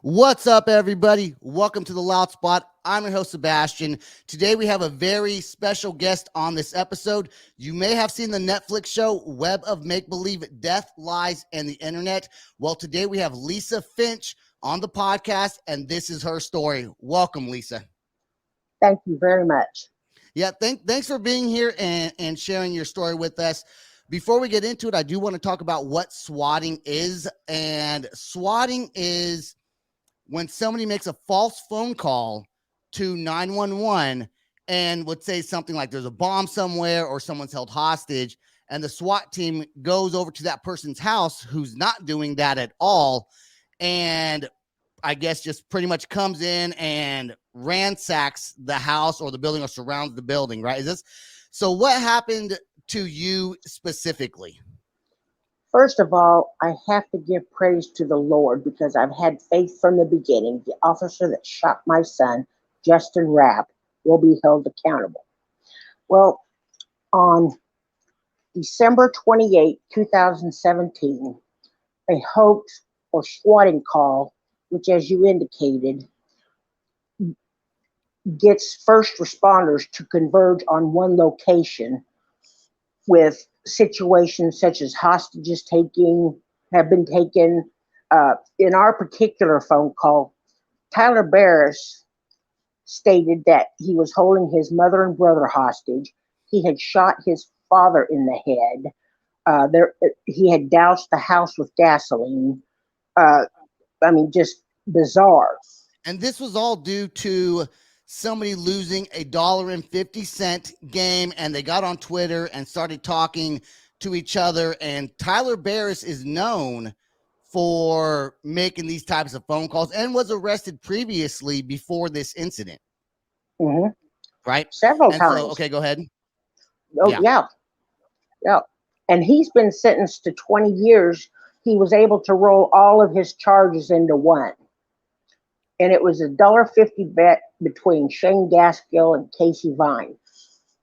What's up, everybody? Welcome to the Loud Spot. I'm your host, Sebastian. Today, we have a very special guest on this episode. You may have seen the Netflix show Web of Make Believe, Death, Lies, and the Internet. Well, today we have Lisa Finch on the podcast, and this is her story. Welcome, Lisa. Thank you very much. Yeah, thanks for being here and sharing your story with us. Before we get into it, I do want to talk about what swatting is. And swatting is when somebody makes a false phone call to 911 and would say something like there's a bomb somewhere or someone's held hostage, and the SWAT team goes over to that person's house who's not doing that at all, and I guess just pretty much comes in and ransacks the house or the building or surrounds the building, right? Is this so? What happened to you specifically? First of all, I have to give praise to the Lord because I've had faith from the beginning. The officer that shot my son, Justin Rapp, will be held accountable. Well, on December 28, 2017, a hoax or swatting call, which, as you indicated, gets first responders to converge on one location with situations such as hostages have been taken. In our particular phone call, Tyler Barris stated that he was holding his mother and brother hostage. He had shot his father in the head. He had doused the house with gasoline. Just bizarre. And this was all due to somebody losing $1.50 game, and they got on Twitter and started talking to each other. And Tyler Barris is known for making these types of phone calls and was arrested previously before this incident. Mm-hmm. Right? Several and times. So, okay, go ahead. Oh, yeah. And he's been sentenced to 20 years. He was able to roll all of his charges into one. And it was a $1.50 bet between Shane Gaskill and Casey Vine.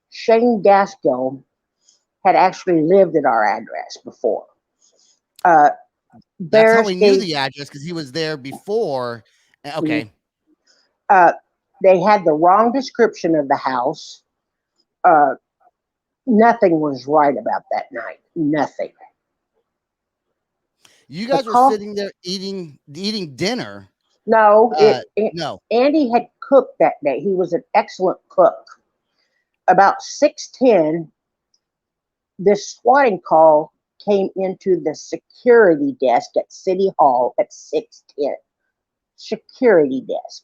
Shane Gaskill had actually lived at our address before. That's how we knew the address, because he was there before. Okay. They had the wrong description of the house. Nothing was right about that night. Nothing. You guys were sitting there eating dinner. No, no. Andy had cooked that day. He was an excellent cook. About 6:10, this swatting call came into the security desk at City Hall at 6:10. Security desk.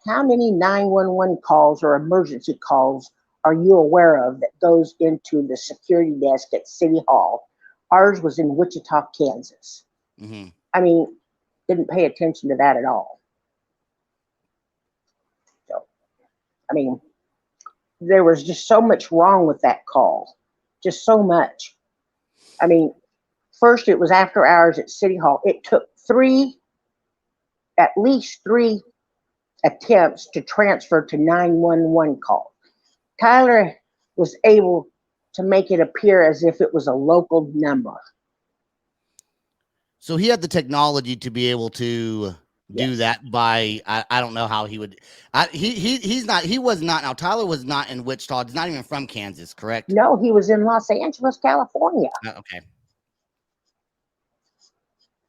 How many 911 calls or emergency calls are you aware of that goes into the security desk at City Hall? Ours was in Wichita, Kansas. Mm-hmm. Didn't pay attention to that at all. So, there was just so much wrong with that call. Just so much. First it was after hours at City Hall. It took at least three attempts to transfer to 911 call. Tyler was able to make it appear as if it was a local number. So he had the technology to be able to do that by, I don't know how he would. He was not. Now, Tyler was not in Wichita. He's not even from Kansas, correct? No, he was in Los Angeles, California. Okay.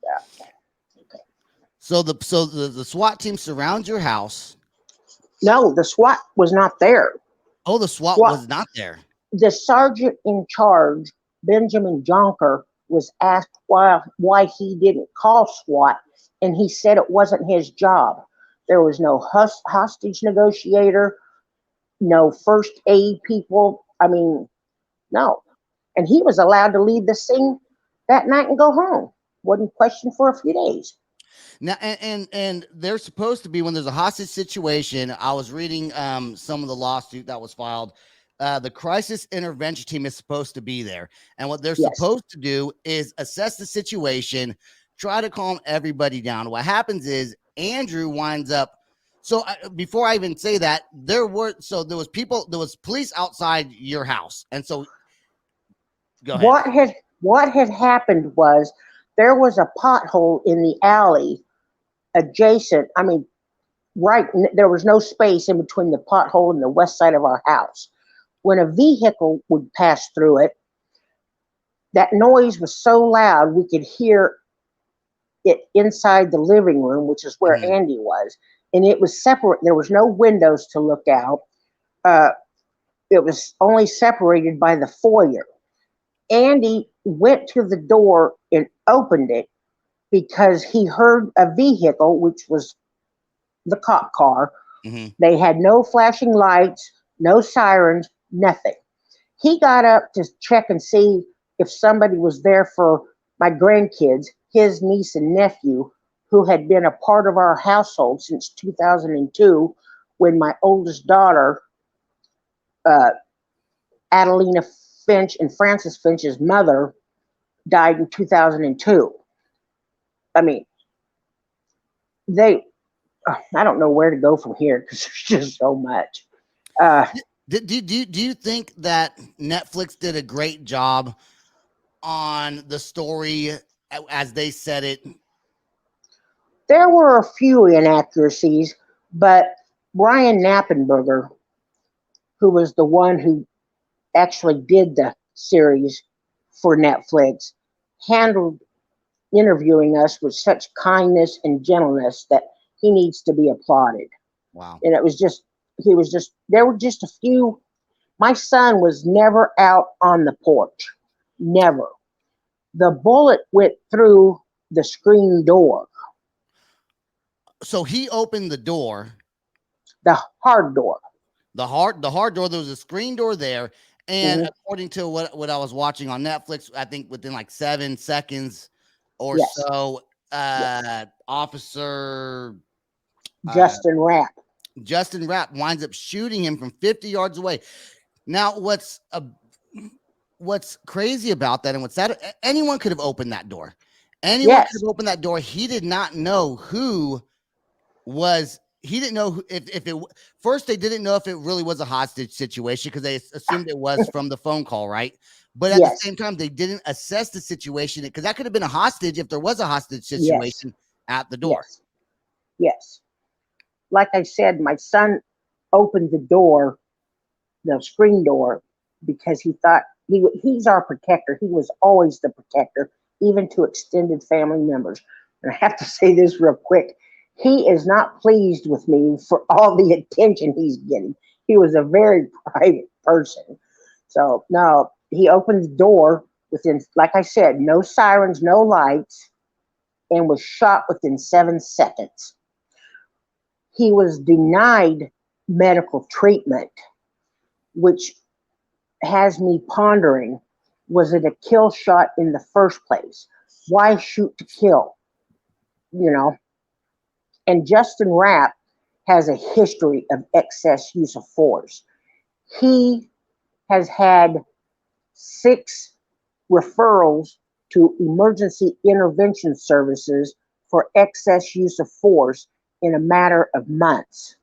Yeah. Okay. So the SWAT team surrounds your house. No, the SWAT was not there. Oh, the SWAT was not there. The sergeant in charge, Benjamin Jonker, was asked why he didn't call SWAT, and he said it wasn't his job. There was no hostage negotiator, no first aid people. No. And he was allowed to leave the scene that night and go home. Wasn't questioned for a few days. Now, and they're supposed to be, when there's a hostage situation, I was reading some of the lawsuit that was filed. The crisis intervention team is supposed to be there. And what they're supposed to do is assess the situation, try to calm everybody down. What happens is Andrew winds up. So before I even say that, there was police outside your house. And so go ahead. What had happened was there was a pothole in the alley adjacent. I mean, there was no space in between the pothole and the west side of our house. When a vehicle would pass through it, that noise was so loud we could hear it inside the living room, which is where Mhm. Andy was. And it was separate. There was no windows to look out. Uh, it was only separated by the foyer. Andy went to the door and opened it because he heard a vehicle, which was the cop car. Mhm. They had no flashing lights, no sirens, nothing. He got up to check and see if somebody was there for my grandkids, his niece and nephew, who had been a part of our household since 2002 when my oldest daughter, uh, Adelina Finch and Frances Finch's mother, died in 2002. I mean, they, I don't know where to go from here because there's just so much. Uh, Do you think that Netflix did a great job on the story as they said it? there were a few inaccuracies, but Brian Knappenberger, who was the one who actually did the series for Netflix, handled interviewing us with such kindness and gentleness that he needs to be applauded. Wow. And there were just a few. My son was never out on the porch. Never. The bullet went through the screen door, So he opened the door, the hard door. the hard door. There was a screen door there, and Hmm. according to what I was watching on Netflix, I think within like 7 seconds or Yes. so, Yes. Officer uh, Justin Rapp. Justin Rapp winds up shooting him from 50 yards away. Now, what's crazy about that, and what's that? Anyone could have opened that door. Anyone could Yes. have opened that door. He did not know who was. He didn't know if it first. They didn't know if it really was a hostage situation because they assumed it was from the phone call, right? But at the Yes. same time, they didn't assess the situation because that could have been a hostage if there was a hostage Yes. situation at the door. Yes. Yes. Like I said, my son opened the door, the screen door, because he thought he's our protector. He was always the protector, even to extended family members. And I have to say this real quick. He is not pleased with me for all the attention he's getting. He was a very private person. So no, he opened the door within, like I said, no sirens, no lights, and was shot within 7 seconds. He was denied medical treatment, which has me pondering, was it a kill shot in the first place? Why shoot to kill? You know? And Justin Rapp has a history of excess use of force. He has had 6 referrals to emergency intervention services for excess use of force in a matter of months.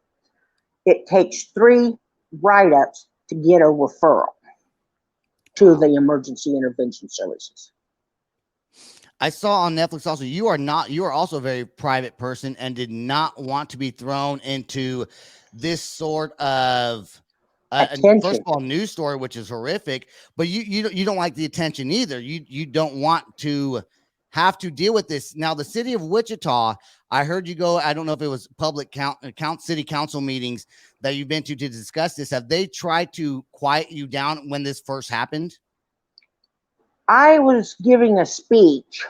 It takes 3 write-ups to get a referral to Wow. the emergency intervention services. I saw on Netflix also you are also a very private person and did not want to be thrown into this sort of first Attention. of all news story, which is horrific, but you don't like the attention either. You don't want to have to deal with this. Now, the city of Wichita, I heard you go. I don't know if it was public city council meetings that you've been to discuss this. Have they tried to quiet you down when this first happened? I was giving a speech,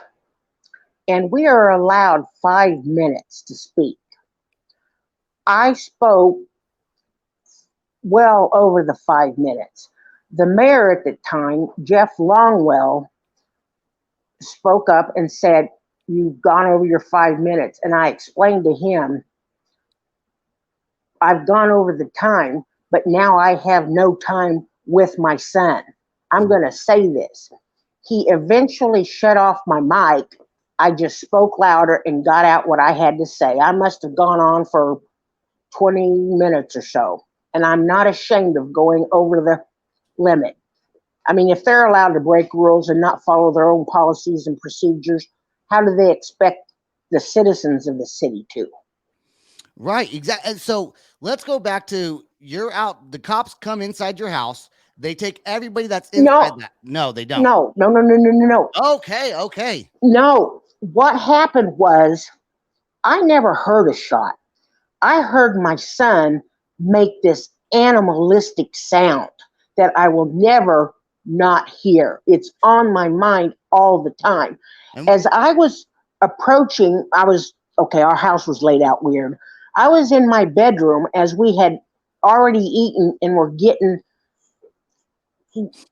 and we are allowed 5 minutes to speak. I spoke well over the 5 minutes. The mayor at the time, Jeff Longwell, spoke up and said, "You've gone over your 5 minutes." And I explained to him, "I've gone over the time, but now I have no time with my son. I'm Mhm. going to say this." He eventually shut off my mic. I just spoke louder and got out what I had to say. I must have gone on for 20 minutes or so. And I'm not ashamed of going over the limit. I mean, if they're allowed to break rules and not follow their own policies and procedures, how do they expect the citizens of the city too. Right, exactly. And so let's go back to you're out. The cops come inside your house. They take everybody that's inside No, that. No, they don't. no, no, no, no, no, no, no. Okay, okay. No. What happened was I never heard a shot. I heard my son make this animalistic sound that I will never not hear. It's on my mind all the time. And As I was approaching, okay, our house was laid out weird. I was in my bedroom as we had already eaten and were getting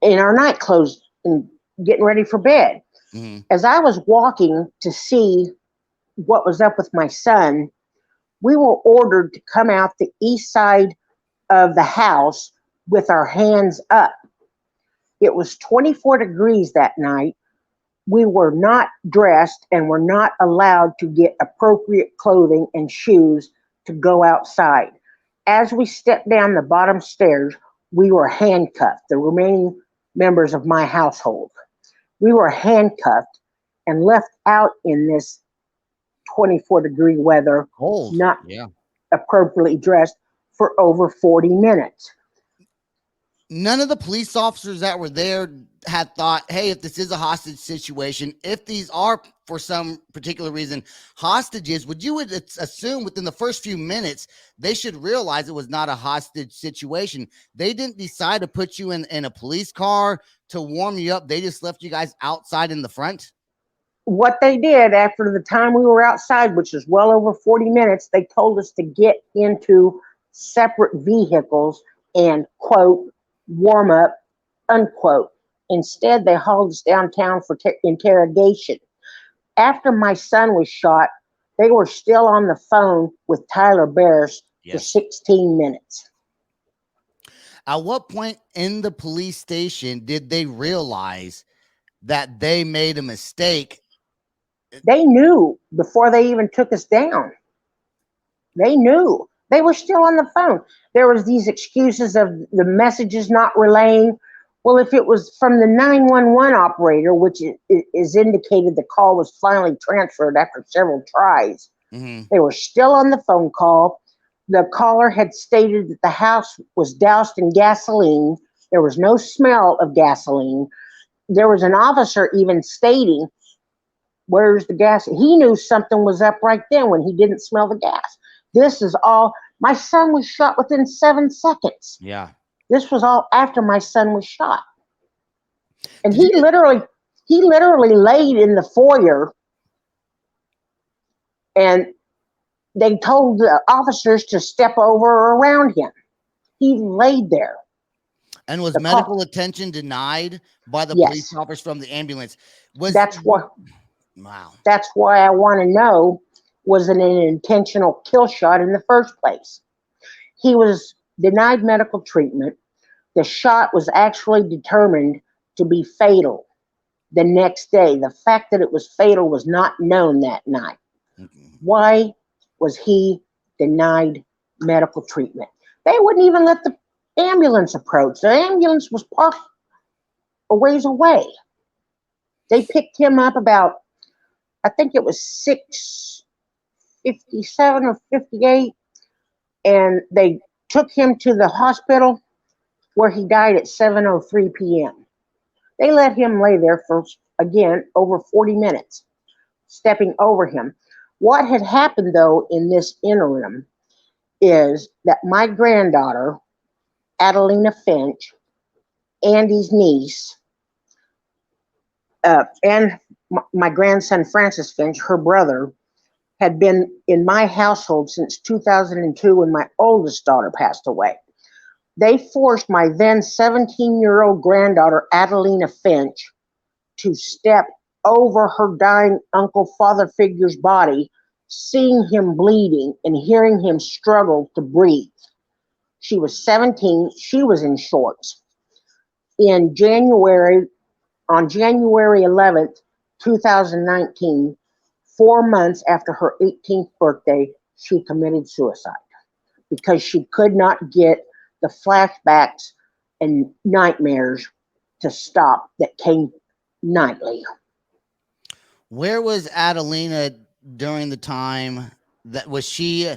in our night clothes and getting ready for bed. mhm. As I was walking to see what was up with my son, we were ordered to come out the east side of the house with our hands up. It was 24 degrees that night. We were not dressed and were not allowed to get appropriate clothing and shoes to go outside. As we stepped down the bottom stairs, we were handcuffed, the remaining members of my household. We were handcuffed and left out in this 24-degree weather, Cold. not Yeah. appropriately dressed, for over 40 minutes. None of the police officers that were there had thought, hey, if this is a hostage situation, if these are for some particular reason hostages, would assume within the first few minutes they should realize it was not a hostage situation. They didn't decide to put you in a police car to warm you up. They just left you guys outside in the front. What they did after the time we were outside, which was well over 40 minutes, they told us to get into separate vehicles and, quote, warm up, unquote. Instead, they hauled us downtown for interrogation. After my son was shot, they were still on the phone with Tyler Barris for Yes. 16 minutes. At what point in the police station did they realize that they made a mistake? They knew before they even took us down. They knew. They were still on the phone. There was these excuses of the messages not relaying. Well, if it was from the 911 operator, which is indicated the call was finally transferred after several tries, Mm-hmm. they were still on the phone call. The caller had stated that the house was doused in gasoline. There was no smell of gasoline. There was an officer even stating, where's the gas? He knew something was up right then when he didn't smell the gas. This is all, my son was shot within 7 seconds. Yeah. This was all after my son was shot. And Did you get he literally laid in the foyer, and they told the officers to step over or around him. He laid there. and was The call, medical attention denied by the police yes, officers from the ambulance? Was that's what wow. that's why I want to know, was it an intentional kill shot in the first place? He was denied medical treatment. The shot was actually determined to be fatal the next day. The fact that it was fatal was not known that night. Mhm. Why was he denied medical treatment? They wouldn't even let the ambulance approach. The ambulance was parked a ways away. They picked him up about, I think it was 6:57 or 58, and they took him to the hospital where he died at 7:03 p.m. They let him lay there for, again, over 40 minutes, stepping over him. What had happened, though, in this interim is that my granddaughter, Adelina Finch, Andy's niece, and my grandson, Francis Finch, her brother, had been in my household since 2002 when my oldest daughter passed away. They forced my then 17-year-old granddaughter, Adelina Finch, to step over her dying uncle father figure's body, seeing him bleeding and hearing him struggle to breathe. She was 17. She was in shorts. In January, on January 11th, 2019, 4 months after her 18th birthday, she committed suicide because she could not get the flashbacks and nightmares to stop that came nightly. Where was Adelina during the time that was she?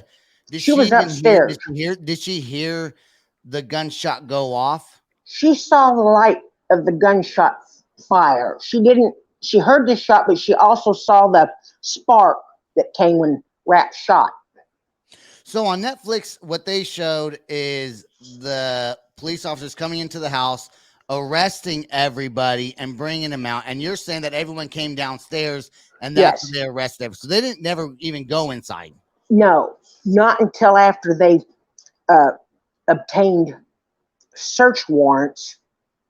Did She she was even hear? upstairs. Did she hear the gunshot go off? She saw the light of the gunshot fire. She heard the shot, but she also saw the spark that came when Rat shot. So on Netflix, what they showed is the police officers coming into the house, arresting everybody and bringing them out. And you're saying that everyone came downstairs and that's when Yes. they arrested them. So they didn't never even go inside. No, not until after they uh, obtained search warrants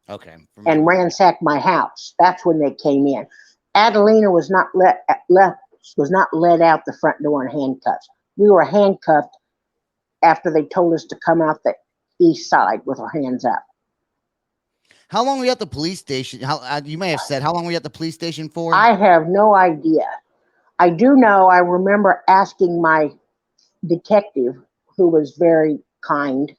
Okay. and ransacked my house. That's when they came in. Adelina was not let out the front door in handcuffs. We were handcuffed after they told us to come out the east side with our hands up. How long were you at the police station? How you may have said how long were you at the police station for? I have no idea. I do know I remember asking my detective, who was very kind,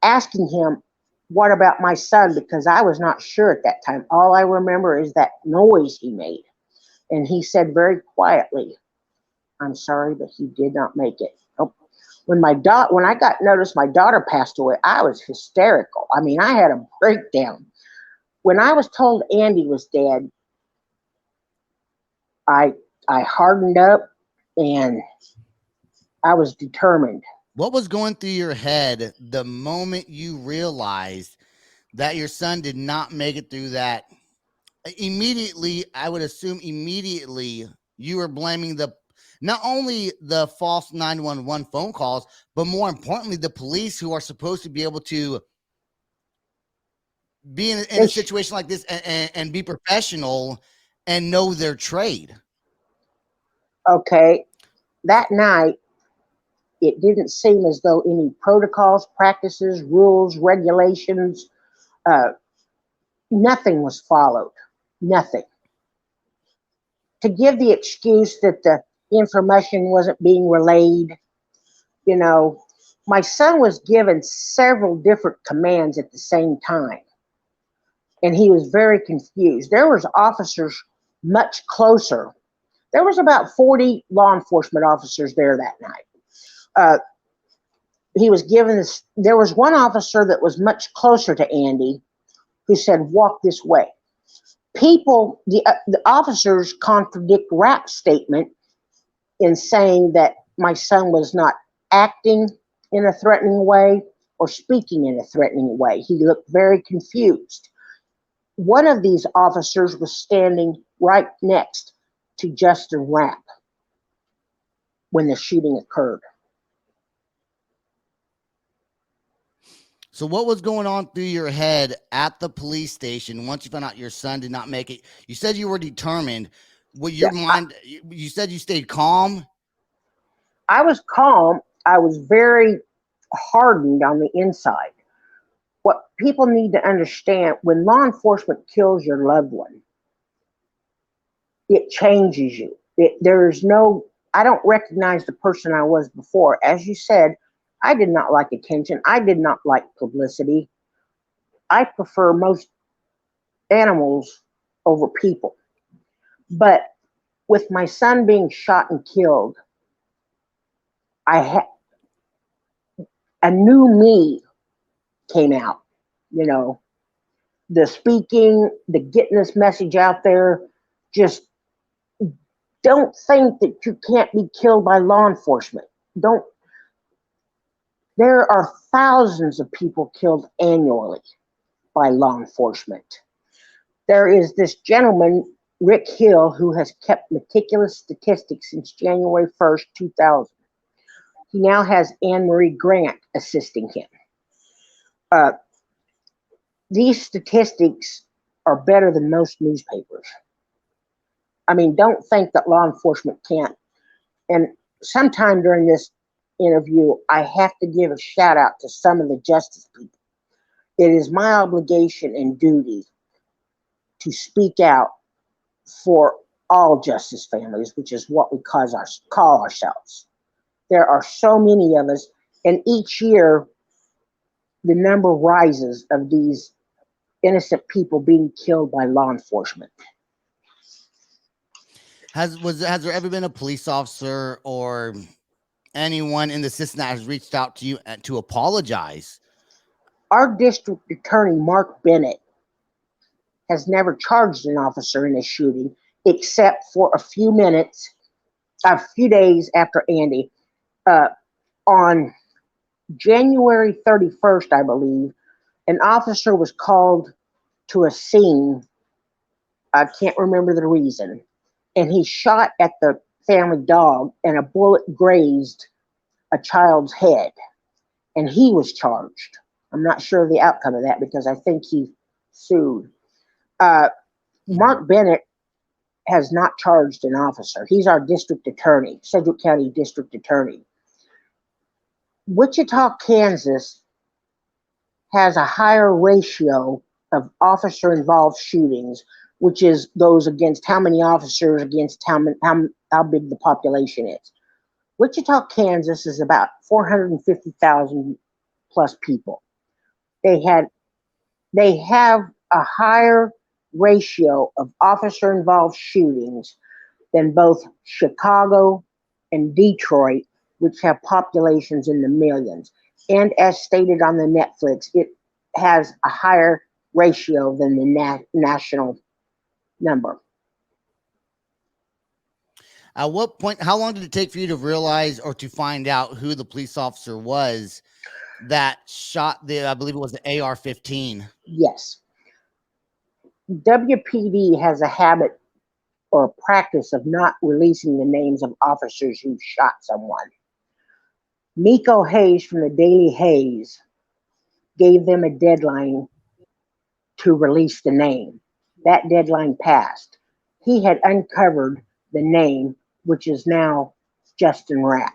asking him, what about my son? Because I was not sure at that time. All I remember is that noise he made. And he said very quietly, I'm sorry, but he did not make it. Nope. When I got notice my daughter passed away, I was hysterical. I mean, I had a breakdown. When I was told Andy was dead, I I hardened up and I was determined. What was going through your head the moment you realized that your son did not make it through that? Immediately, I would assume immediately you were blaming the not only the false 911 phone calls, but more importantly, the police who are supposed to be able to be in a They sh- situation like this and be professional and know their trade. okay, that night it didn't seem as though any protocols, practices, rules, regulations, uh, nothing was followed. Nothing. To give the excuse that the information wasn't being relayed, you know, my son was given several different commands at the same time, and he was very confused. There was officers much closer. There was about 40 law enforcement officers there that night. Uh, he was given this. There was one officer that was much closer to Andy who said, "Walk this way." The officers contradict Rapp's statement in saying that my son was not acting in a threatening way or speaking in a threatening way. He looked very confused. One of these officers was standing right next to Justin Rapp when the shooting occurred. So, what was going on through your head at the police station once you found out your son did not make it? You said you were determined. What your Yeah, mind? You said you stayed calm. I was calm. I was very hardened on the inside. What people need to understand, when law enforcement kills your loved one, it changes you. There's no, I don't recognize the person I was before. As you said, I did not like attention. I did not like publicity. I prefer most animals over people. But with my son being shot and killed, I had a new me came out. You know, the speaking, the getting this message out there. Just don't think that you can't be killed by law enforcement. Don't. There are thousands of people killed annually by law enforcement. There is this gentleman, Rick Hill, who has kept meticulous statistics since January 1st, 2000. He now has Anne Marie Grant assisting him. Uh, these statistics are better than most newspapers. I mean, don't think that law enforcement can't. And sometime during this interview, I have to give a shout out to some of the justice people. It is my obligation and duty to speak out for all justice families, which is what we call ourselves. There are so many of us, and each year the number rises of these innocent people being killed by law enforcement. Has there ever been a police officer or anyone in the system that has reached out to you to apologize? Our district attorney, Mark Bennett, has never charged an officer in a shooting except for a few days after Andy. Uh, on January 31st, I believe, an officer was called to a scene. I can't remember the reason. And he shot at the family dog, and a bullet grazed a child's head. And he was charged. I'm not sure of the outcome of that because I think he sued. Uh, Mhm. Mark Bennett has not charged an officer. He's our district attorney, Sedgwick County District Attorney. Wichita, Kansas has a higher ratio of officer involved shootings, which is those against how many officers against how big the population is. Wichita, Kansas is about 450,000 plus people. They had they have a higher ratio of officer involved shootings than both Chicago and Detroit, which have populations in the millions. And as stated on the Netflix, it has a higher ratio than the national number. At what point? How long did it take for you to realize or to find out who the police officer was that shot the? I believe it was the AR-15. Yes. WPD has a habit or a practice of not releasing the names of officers who shot someone. Miko Hayes from the Daily Hayes gave them a deadline to release the name. That deadline passed. He had uncovered the name, which is now Justin Rapp.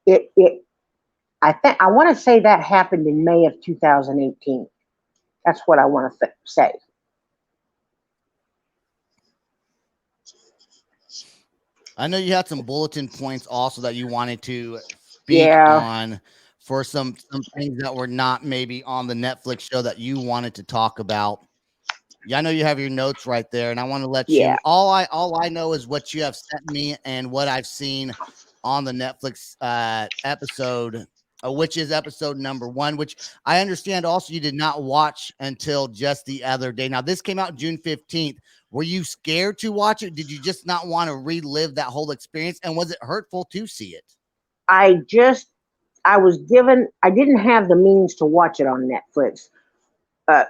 It I want to say that happened in May of 2018. That's what I want to say. I know you had some bulletin points also that you wanted to speak Yeah, on for some things that were not maybe on the Netflix show that you wanted to talk about. Yeah, I know you have your notes right there, and I want to let yeah. you. All I know is what you have sent me and what I've seen on the Netflix episode, which is episode number one. Which I understand also you did not watch until just the other day. Now this came out June 15th. Were you scared to watch it? Did you just not want to relive that whole experience? And was it hurtful to see it? I just I was given I didn't have the means to watch it on Netflix. Uh,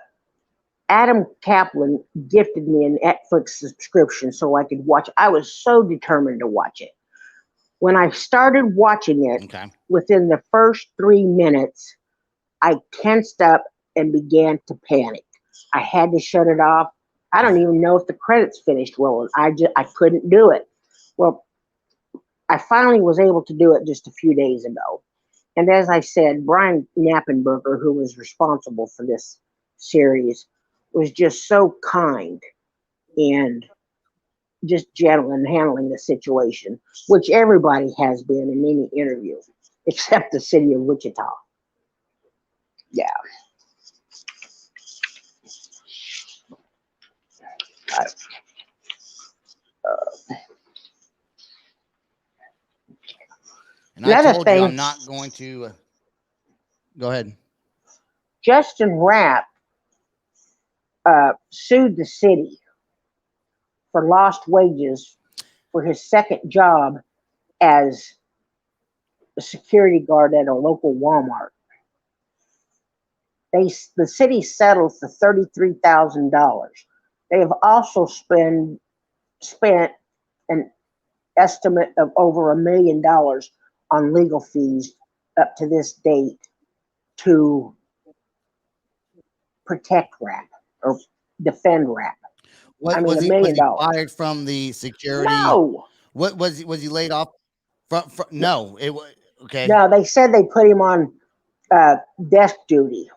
Adam Kaplan gifted me a Netflix subscription so I could watch. I was so determined to watch it. When I started watching it, Okay. within the first 3 minutes, I tensed up and began to panic. I had to shut it off. I don't even know if the credits finished rolling. I couldn't do it. Well, I finally was able to do it just a few days ago. And as I said, Brian Knappenberger, who was responsible for this series, was just so kind and just gentle in handling the situation, which everybody has been in any interview, except the city of Wichita. Yeah. I, And the I other told you thing, I'm not going to. Go ahead. Justin Rapp sued the city for lost wages for his second job as a security guard at a local Walmart. The city settled for $33,000. They have also spent an estimate of over $1 million on legal fees up to this date to protect Rapp or defend Rapp. I What mean, was a he? Was million he dollars. fired from the security? No, What was he? Was he laid off? From no, it was okay. no. They said they put him on desk duty.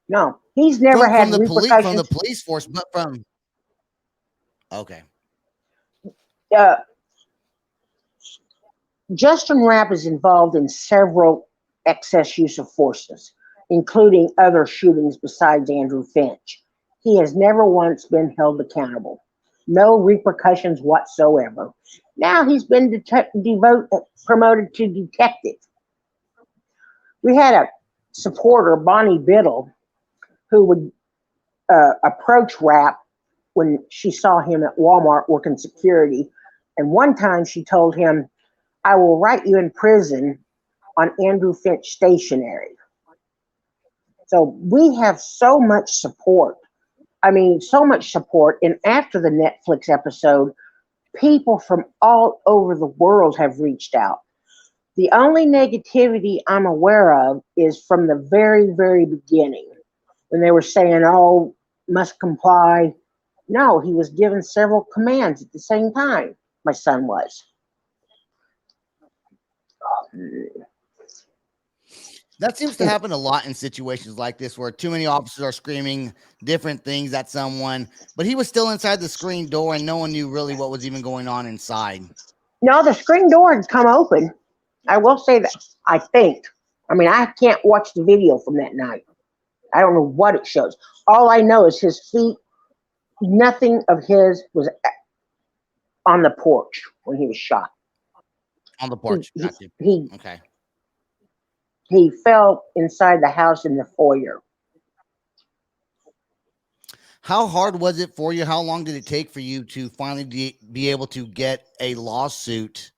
No, he's never had From the repercussions. police force, but from okay. Uh, Justin Rapp is involved in several excess use of forces, including other shootings besides Andrew Finch. He has never once been held accountable. No repercussions whatsoever. Now he's been promoted to detective. We had a supporter, Bonnie Biddle, who would approach Rap when she saw him at Walmart working security. And one time she told him, I will write you in prison on Andrew Finch stationery. So we have so much support. I mean, so much support. And after the Netflix episode, people from all over the world have reached out. The only negativity I'm aware of is from the very, very beginning when they were saying, oh, must comply. No, he was given several commands at the same time. My son was. That seems to happen a lot in situations like this where too many officers are screaming different things at someone, but he was still inside the screen door and no one knew really what was even going on inside. No, the screen door had come open. I will say that. I think. I mean, I can't watch the video from that night. I don't know what it shows. All I know is his feet, nothing of his was on the porch when he was shot. On the porch. He, Got you. he, Okay. he fell inside the house in the foyer. How hard was it for you? How long did it take for you to finally be able to get a lawsuit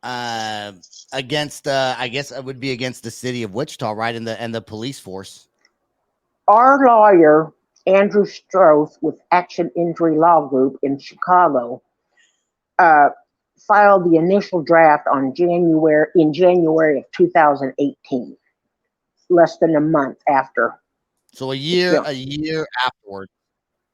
against? I guess it would be against the city of Wichita, right? And the police force. Our lawyer, Andrew Stroth, with Action Injury Law Group in Chicago, uh, filed the initial draft in January of 2018, less than a month after. So Yeah. a year afterward.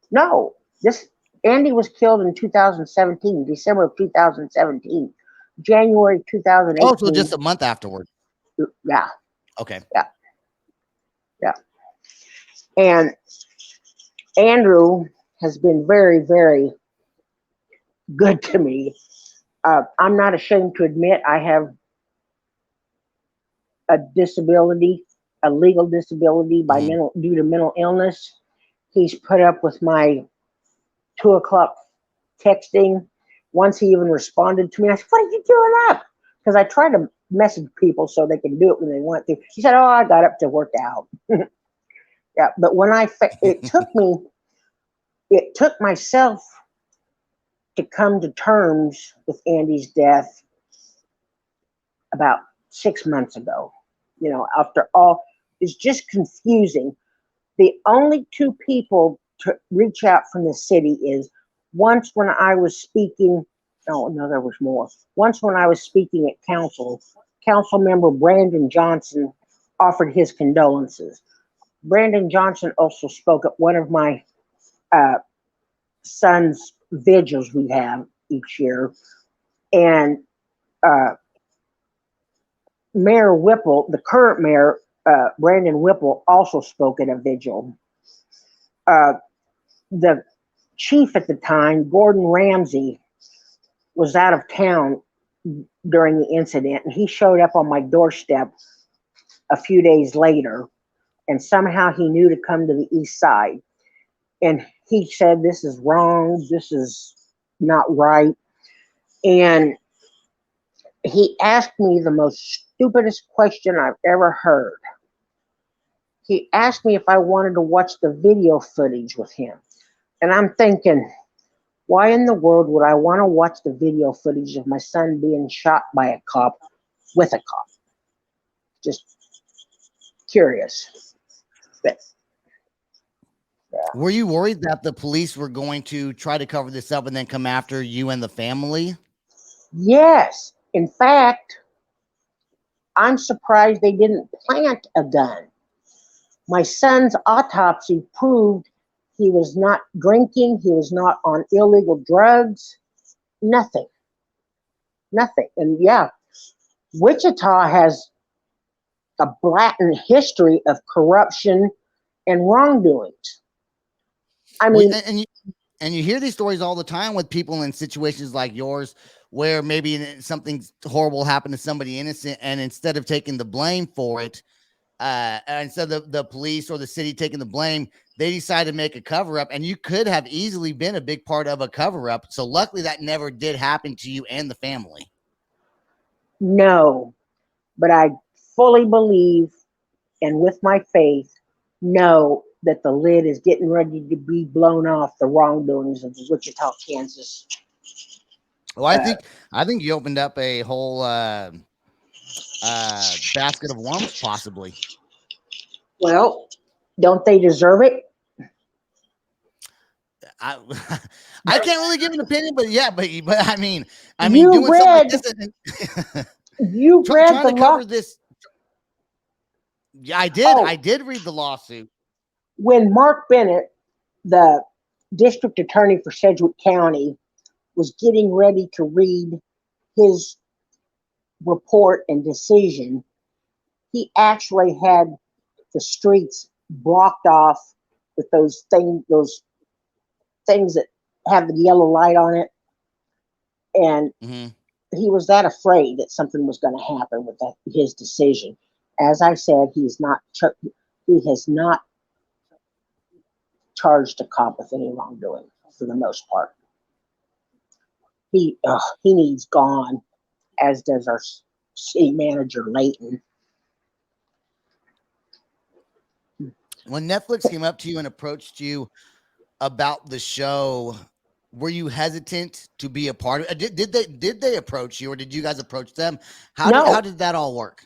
No, this Andy was killed in 2017, December of 2017, January 2018. Oh, so just a month afterward. Yeah. Okay. Yeah. Yeah. And Andrew has been very, very good to me. I'm not ashamed to admit I have a disability, a legal disability due to mental illness. He's put up with my 2 o'clock texting. Once he even responded to me. I said, "What are you doing up?" Because I try to message people so they can do it when they want to. He said, "Oh, I got up to work out." Yeah, but when it took myself to come to terms with Andy's death about 6 months ago. You know, after all, it's just confusing. The only two people to reach out from the city is once when I was speaking. Oh, no, there was more. Once when I was speaking at council member Brandon Johnson offered his condolences. Brandon Johnson also spoke at one of my son's vigils we have each year. And Mayor Whipple, the current mayor, Brandon Whipple, also spoke at a vigil. The chief at the time, Gordon Ramsay, was out of town during the incident, and he showed up on my doorstep a few days later, and somehow he knew to come to the east side. And he said, "This is wrong. This is not right." And he asked me the most stupidest question I've ever heard. He asked me if I wanted to watch the video footage with him. And I'm thinking, why in the world would I want to watch the video footage of my son being shot by a cop with a cop? Just curious. But, yeah. Were you worried that the police were going to try to cover this up and then come after you and the family? Yes. In fact, I'm surprised they didn't plant a gun. My son's autopsy proved he was not drinking. He was not on illegal drugs. Nothing. Nothing. And yeah, Wichita has a blatant history of corruption and wrongdoings. I mean, and you hear these stories all the time with people in situations like yours where maybe something horrible happened to somebody innocent, and instead of taking the blame for it, instead of the police or the city taking the blame, they decided to make a cover up, and you could have easily been a big part of a cover up. So luckily that never did happen to you and the family. No, but I fully believe, and with my faith, know that the lid is getting ready to be blown off the wrongdoings of Wichita, Kansas. Well, I think you opened up a whole basket of worms, possibly. Well, don't they deserve it? I I can't really give an opinion, but yeah, but I mean, You doing something like read, this, and you read trying the to law. cover this. Yeah, I did. I Oh, did read the lawsuit. when Mark Bennett, the district attorney for Sedgwick County, was getting ready to read his report and decision, he actually had the streets blocked off with those things that have the yellow light on it, and Hmm. he was that afraid that something was going to happen with his decision. As I said, he has not charged a cop with any wrongdoing for the most part. He needs gone, as does our city manager Layton. When Netflix came up to you and approached you about the show, were you hesitant to be a part of it? Did they approach you, or did you guys approach them? How No, did that all work?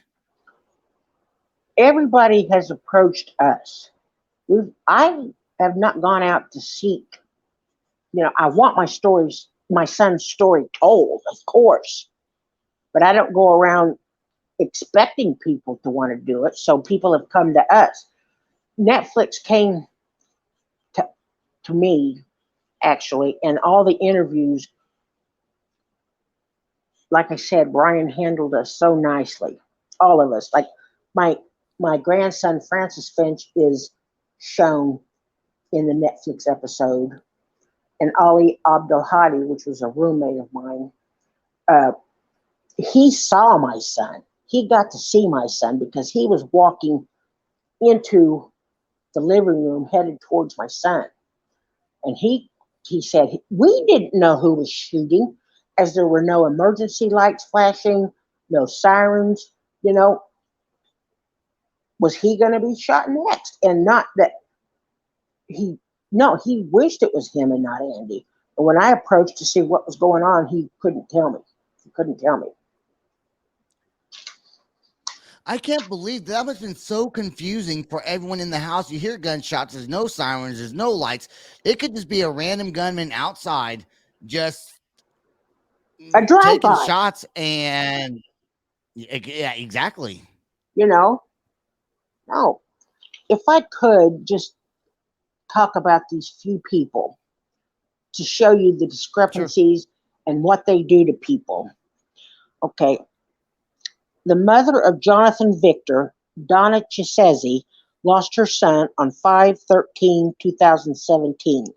everybody has approached us. I have not gone out to seek. I want my son's story told, of course, but I don't go around expecting people to want to do it. So people have come to us. Netflix came to, to me, actually, and all the interviews, like I said, Brian handled us so nicely. All of us. Like my my grandson Francis Finch is shown in the Netflix episode, and Ali Abdul Hadi, which was a roommate of mine, uh, he saw my son. He got to see my son because he was walking into the living room headed towards my son. And he said we didn't know who was shooting, as there were no emergency lights flashing, no sirens. You know, was he going to be shot next? And not that he no, he wished it was him and not Andy. And when I approached to see what was going on, he couldn't tell me. He couldn't tell me. I can't believe that must have been so confusing for everyone in the house. You hear gunshots, there's no sirens, there's no lights. It could just be a random gunman outside just A drive taking by, shots, and yeah, exactly. you know. No, if I could just talk about these few people to show you the Sure. discrepancies and what they do to people. Okay, the mother of Jonathan Victor, Donna Chisesi, lost her son on 5/13/2017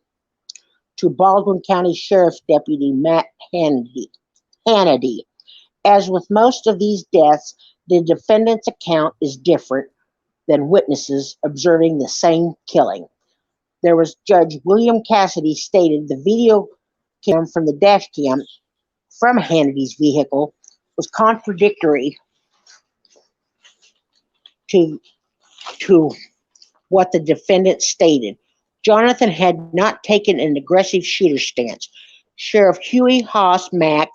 to Baldwin County Sheriff's Deputy Matt Hannity. As with most of these deaths, the defendant's account is different than witnesses observing the same killing. There was Judge William Cassidy stated the video cam from the dash cam from Hannity's vehicle was contradictory to to what the defendant stated. Jonathan had not taken an aggressive shooter stance. Sheriff Huey Haas Mack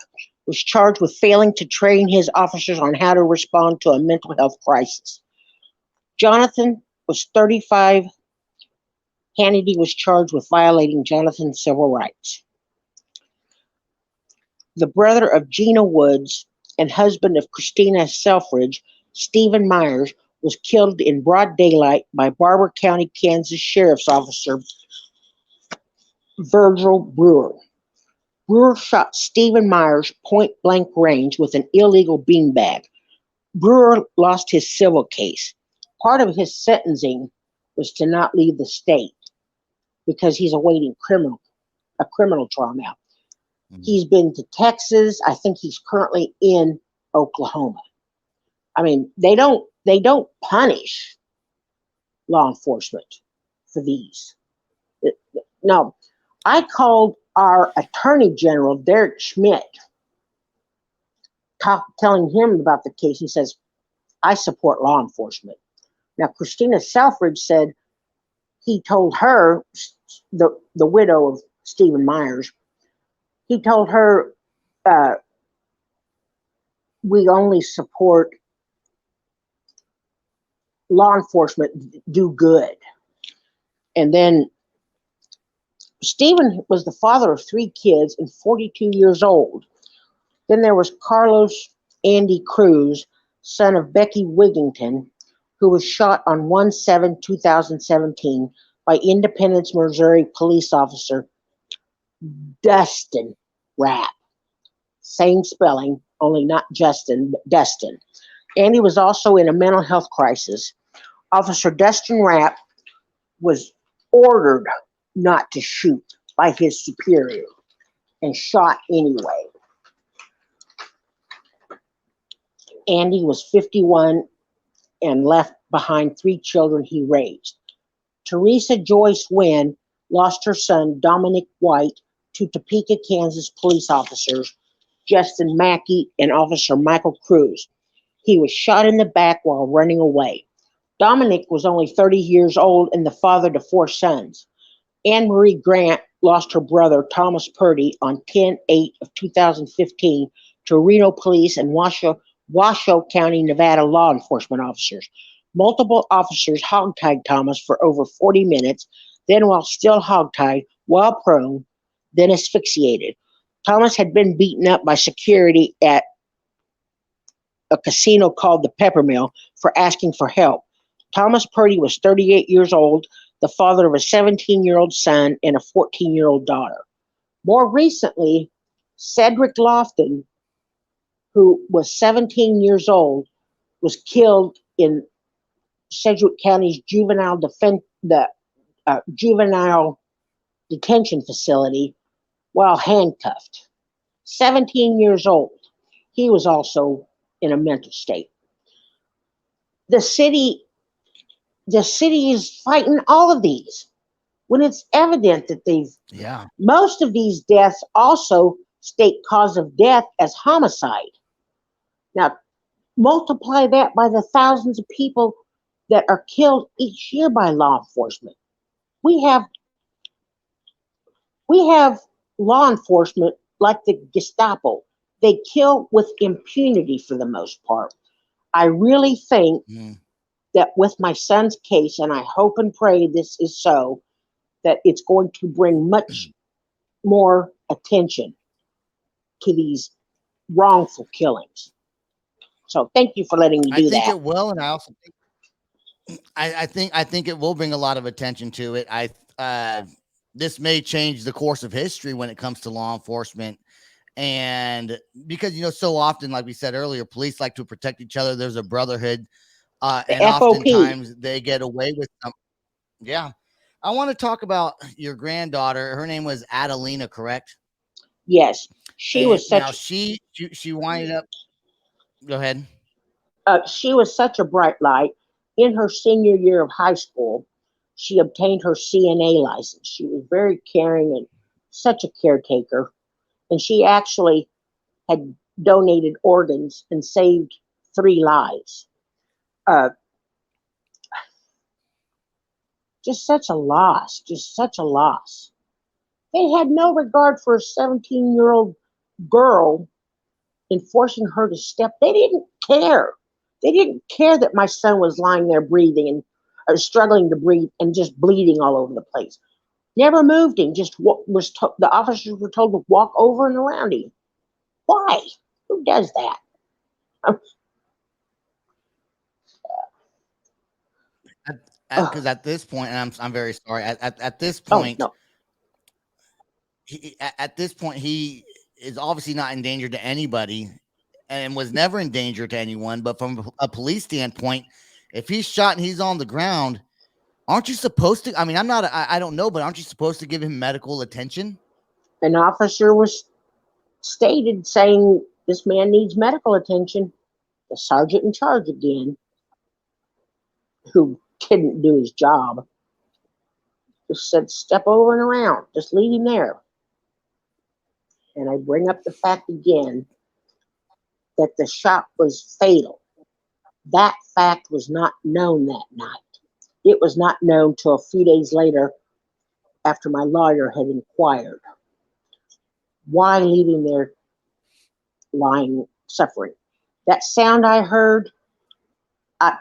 was charged with failing to train his officers on how to respond to a mental health crisis. Jonathan was 35. Hannity was charged with violating Jonathan's civil rights. The brother of Gina Woods and husband of Christina Selfridge, Stephen Myers, was killed in broad daylight by Barber County, Kansas Sheriff's Officer Virgil Brewer. Brewer shot Stephen Myers point blank range with an illegal beanbag. Brewer lost his civil case. Part of his sentencing was to not leave the state because he's awaiting a criminal trial now. Mhm. He's been to Texas. I think he's currently in Oklahoma. I mean, they don't punish law enforcement for these. No, I called our Attorney General, Derek Schmidt, telling him about the case. He says, I support law enforcement. Now, Christina Selfridge said he told her, the widow of Stephen Myers, he told her, uh, we only support law enfortement do good. And then Stephen was the father of three kids and 42 years old. Then there was Carlos Andy Cruz, son of Becky Wigington, who was shot on 1/7/2017 by Independence, Missouri police officer Dustin Rapp. Same spelling, only not Justin, but Dustin. Andy was also in a mental health crisis. Officer Dustin Rapp was ordered not to shoot by his superior and shot anyway. Andy was 51 and left behind three children he raised. Teresa Joyce Wynn lost her son, Dominic White, to Topeka, Kansas police officers Justin Mackey and Officer Michael Cruz. He was shot in the back while running away. Dominic was only 30 years old and the father to four sons. Anne Marie Grant lost her brother, Thomas Purdy, on 10/8/2015 to Reno police and Washoe County, Nevada law enforcement officers. Multiple officers hogtied Thomas for over 40 minutes, then while still hogtied, while prone, then asphyxiated. Thomas had been beaten up by security at a casino called the Peppermill for asking for help. Thomas Purdy was 38 years old, the father of a 17-year-old son and a 14-year-old daughter. More recently, Cedric Lofton, who was 17 years old, was killed in Sedgwick County's juvenile detention facility while handcuffed. 17 years old. He was also in a mental state. The city is fighting all of these when it's evident that Yeah. most of these deaths also state cause of death as homicide. Now, multiply that by the thousands of people that are killed each year by law enforcement. We have we have law enforcement like the Gestapo. They kill with impunity for the most part. I really think Mm. that with my son's case, and I hope and pray this is so, that it's going to bring much more attention to these wrongful killings. So thank you for letting me I do think that. it will, and I also think I think it will bring a lot of attention to it. This may change the course of history when it comes to law enforcement. And because so often, like we said earlier, police like to protect each other. There's a brotherhood, The and FOP. oftentimes they get away with some. Yeah, I want to talk about your granddaughter. Her name was Adelina, correct? Yes, she And was now such she winded up. Go ahead. she was such a bright light. In her senior year of high school, she obtained her CNA license. She was very caring and such a caretaker. And she actually had donated organs and saved three lives. Uh, just such a loss, just such a loss. They had no regard for a 17-year-old girl in forcing her to step. They didn't care. They didn't care that my son was lying there breathing and struggling to breathe and just bleeding all over the place. Never moved him. Just the officers were told to walk over and around him. Why? Who does that? Because at this point, and I'm very sorry. At this Oh point, no. he is obviously not endangered to anybody, and was never in danger to anyone. But from a police standpoint, if he's shot and he's on the ground, aren't you supposed to? I mean, I don't know, but aren't you supposed to give him medical attention? An officer was stated saying this man needs medical attention. The sergeant in charge again, who didn't do his job, just said, "Step over and around. Just leave him there." And I bring up the fact again that the shot was fatal. That fact was not known that night. It was not known till a few days later after my lawyer had inquired. Why leave him there lying, suffering? That sound I heard, I,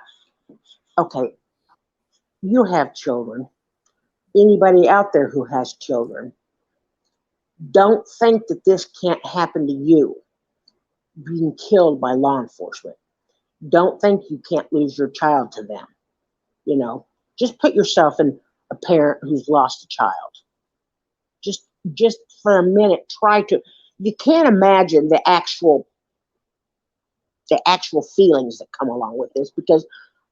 okay, you have children. Anybody out there who has children, don't think that this can't happen to you, being killed by law enforcement. Don't think you can't lose your child to them. You know, just put yourself in a parent who's lost a child. Just just for a minute, try to. You can't imagine the actual feelings that come along with this, because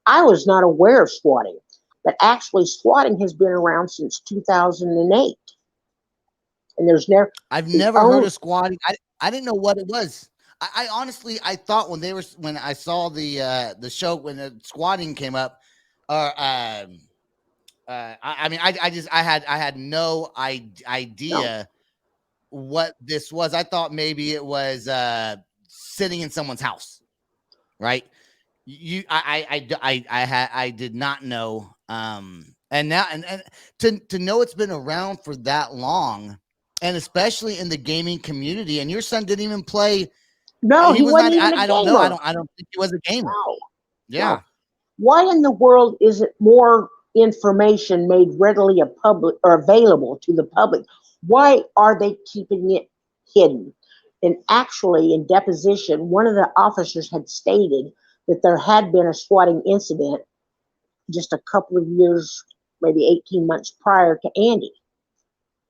I was not aware of swatting, but actually swatting has been around since 2008, and there's never I've the never heard only. of squatting. I didn't know what it was. I honestly I thought when I saw the show when the squatting came up, or I mean I had no No, idea what this was. I thought maybe it was sitting in someone's house, right? You I did not know. And now and to know it's been around for that long, and especially in the gaming community, and your son didn't even play. no, He he was wasn't not. even a I don't know. gamer. I don't think he was a gamer. No, Yeah. no. Why in the world isn't more information made readily a public or available to the public? Why are they keeping it hidden? And actually, in deposition, one of the officers had stated that there had been a swatting incident just a couple of years, maybe 18 months prior to Andy.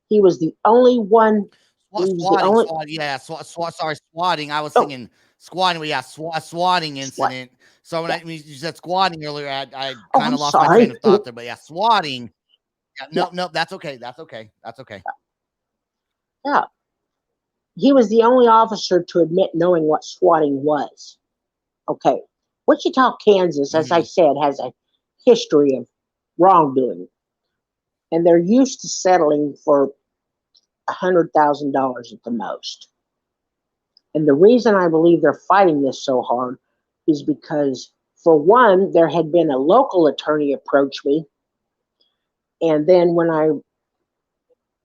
He was the only one. He was the only. Swatting. Yeah, sorry, swatting. I was Oh, thinking squatting, but yeah, swatting SWAT. incident. So Yeah. when you said squatting earlier, I Oh, kind I'm of lost my train sorry. of thought there. But yeah, swatting. Yeah, Yeah. no, that's okay. That's okay. That's okay. Yeah. He was the only officer to admit knowing what swatting was. Okay. Wichita, Kansas, as I Hmm. said, has a history of wrongdoing, and they're used to settling for $100,000 at the most. And the reason I believe they're fighting this so hard is because, for one, there had been a local attorney approach me, and then when I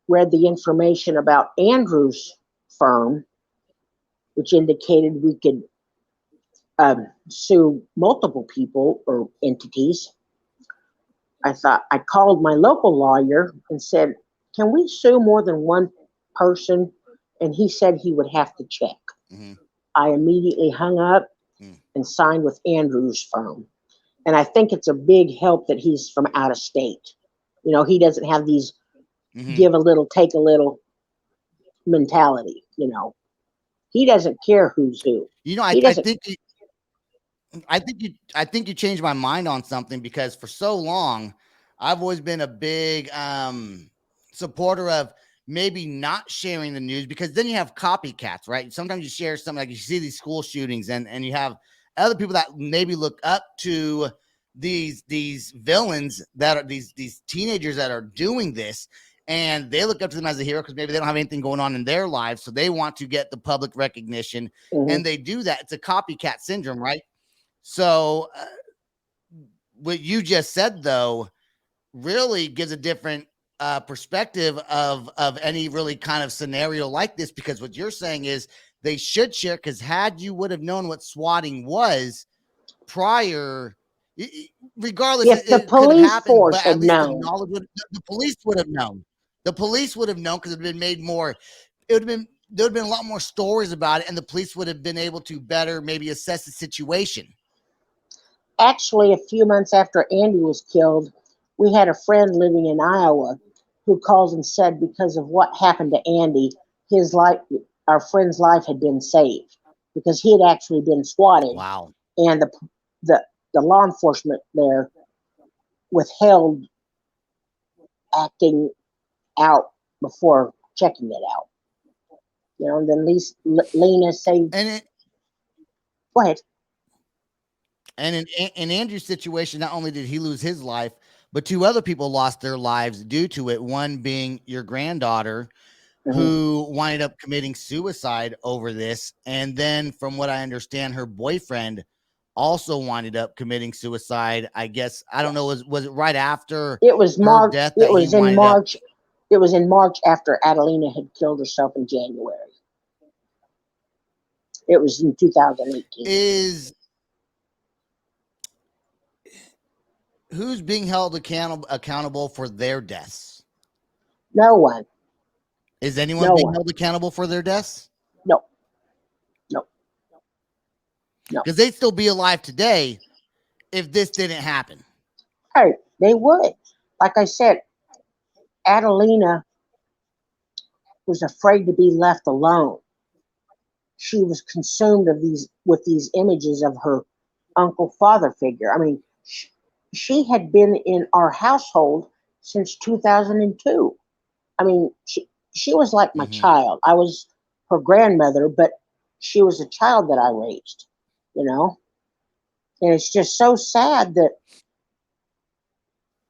read the information about Andrew's firm, which indicated we could sue multiple people or entities, I called my local lawyer and said, "Can we sue more than one person?" And he said he would have to check. Hmm. I immediately hung up Mm. and signed with Andrew's firm. And I think it's a big help that he's from out of state. He doesn't have these Hmm. give a little, take a little mentality. He doesn't care who's who. You know, He doesn't. I think you changed my mind on something, because for so long I've always been a big supporter of maybe not sharing the news, because then you have copycats, right? Sometimes you share something, like you see these school shootings, and you have other people that maybe look up to these villains that are these teenagers that are doing this, and they look up to them as a hero because maybe they don't have anything going on in their lives, so they want to get the public recognition, Mhm. and they do that. It's a copycat syndrome, right? So what you just said, though, really gives a different perspective of any really kind of scenario like this, because what you're saying is they should share, because had you would have known what swatting was prior, regardless, If the it could have police happened, force but at had least the known, knowledge the police would have known. The police would have known, because it would have been made more. It would have been There would have been a lot more stories about it, and the police would have been able to better maybe assess the situation. actually, a few months after Andy was killed, we had a friend living in Iowa who called and said because of what happened to Andy, his life, our friend's life had been saved because he had actually been swatted, Wow. and the the law enforcement there withheld acting out before checking it out. And then Lena saved. And it Go ahead. And in Andrew's situation, not only did he lose his life, but two other people lost their lives due to it. One being your granddaughter, Mhm. who winded up committing suicide over this. And then, from what I understand, her boyfriend also winded up committing suicide. I guess, I don't know, was it right after It was her March. death It that he was in winded up? March. It was in March after Adelina had killed herself in January. It was in 2018. Is who's being held accountable for their deaths? No one. Is anyone No being one. held accountable for their deaths? No. No. No. Because they'd still be alive today if this didn't happen. Hey, they would. Like I said, Adelina was afraid to be left alone. She was consumed of these with these images of her uncle father figure. I mean, she had been in our household since 2002. I mean, she was like my Mm-hmm. child. I was her grandmother, but she was a child that I raised, you know? And it's just so sad that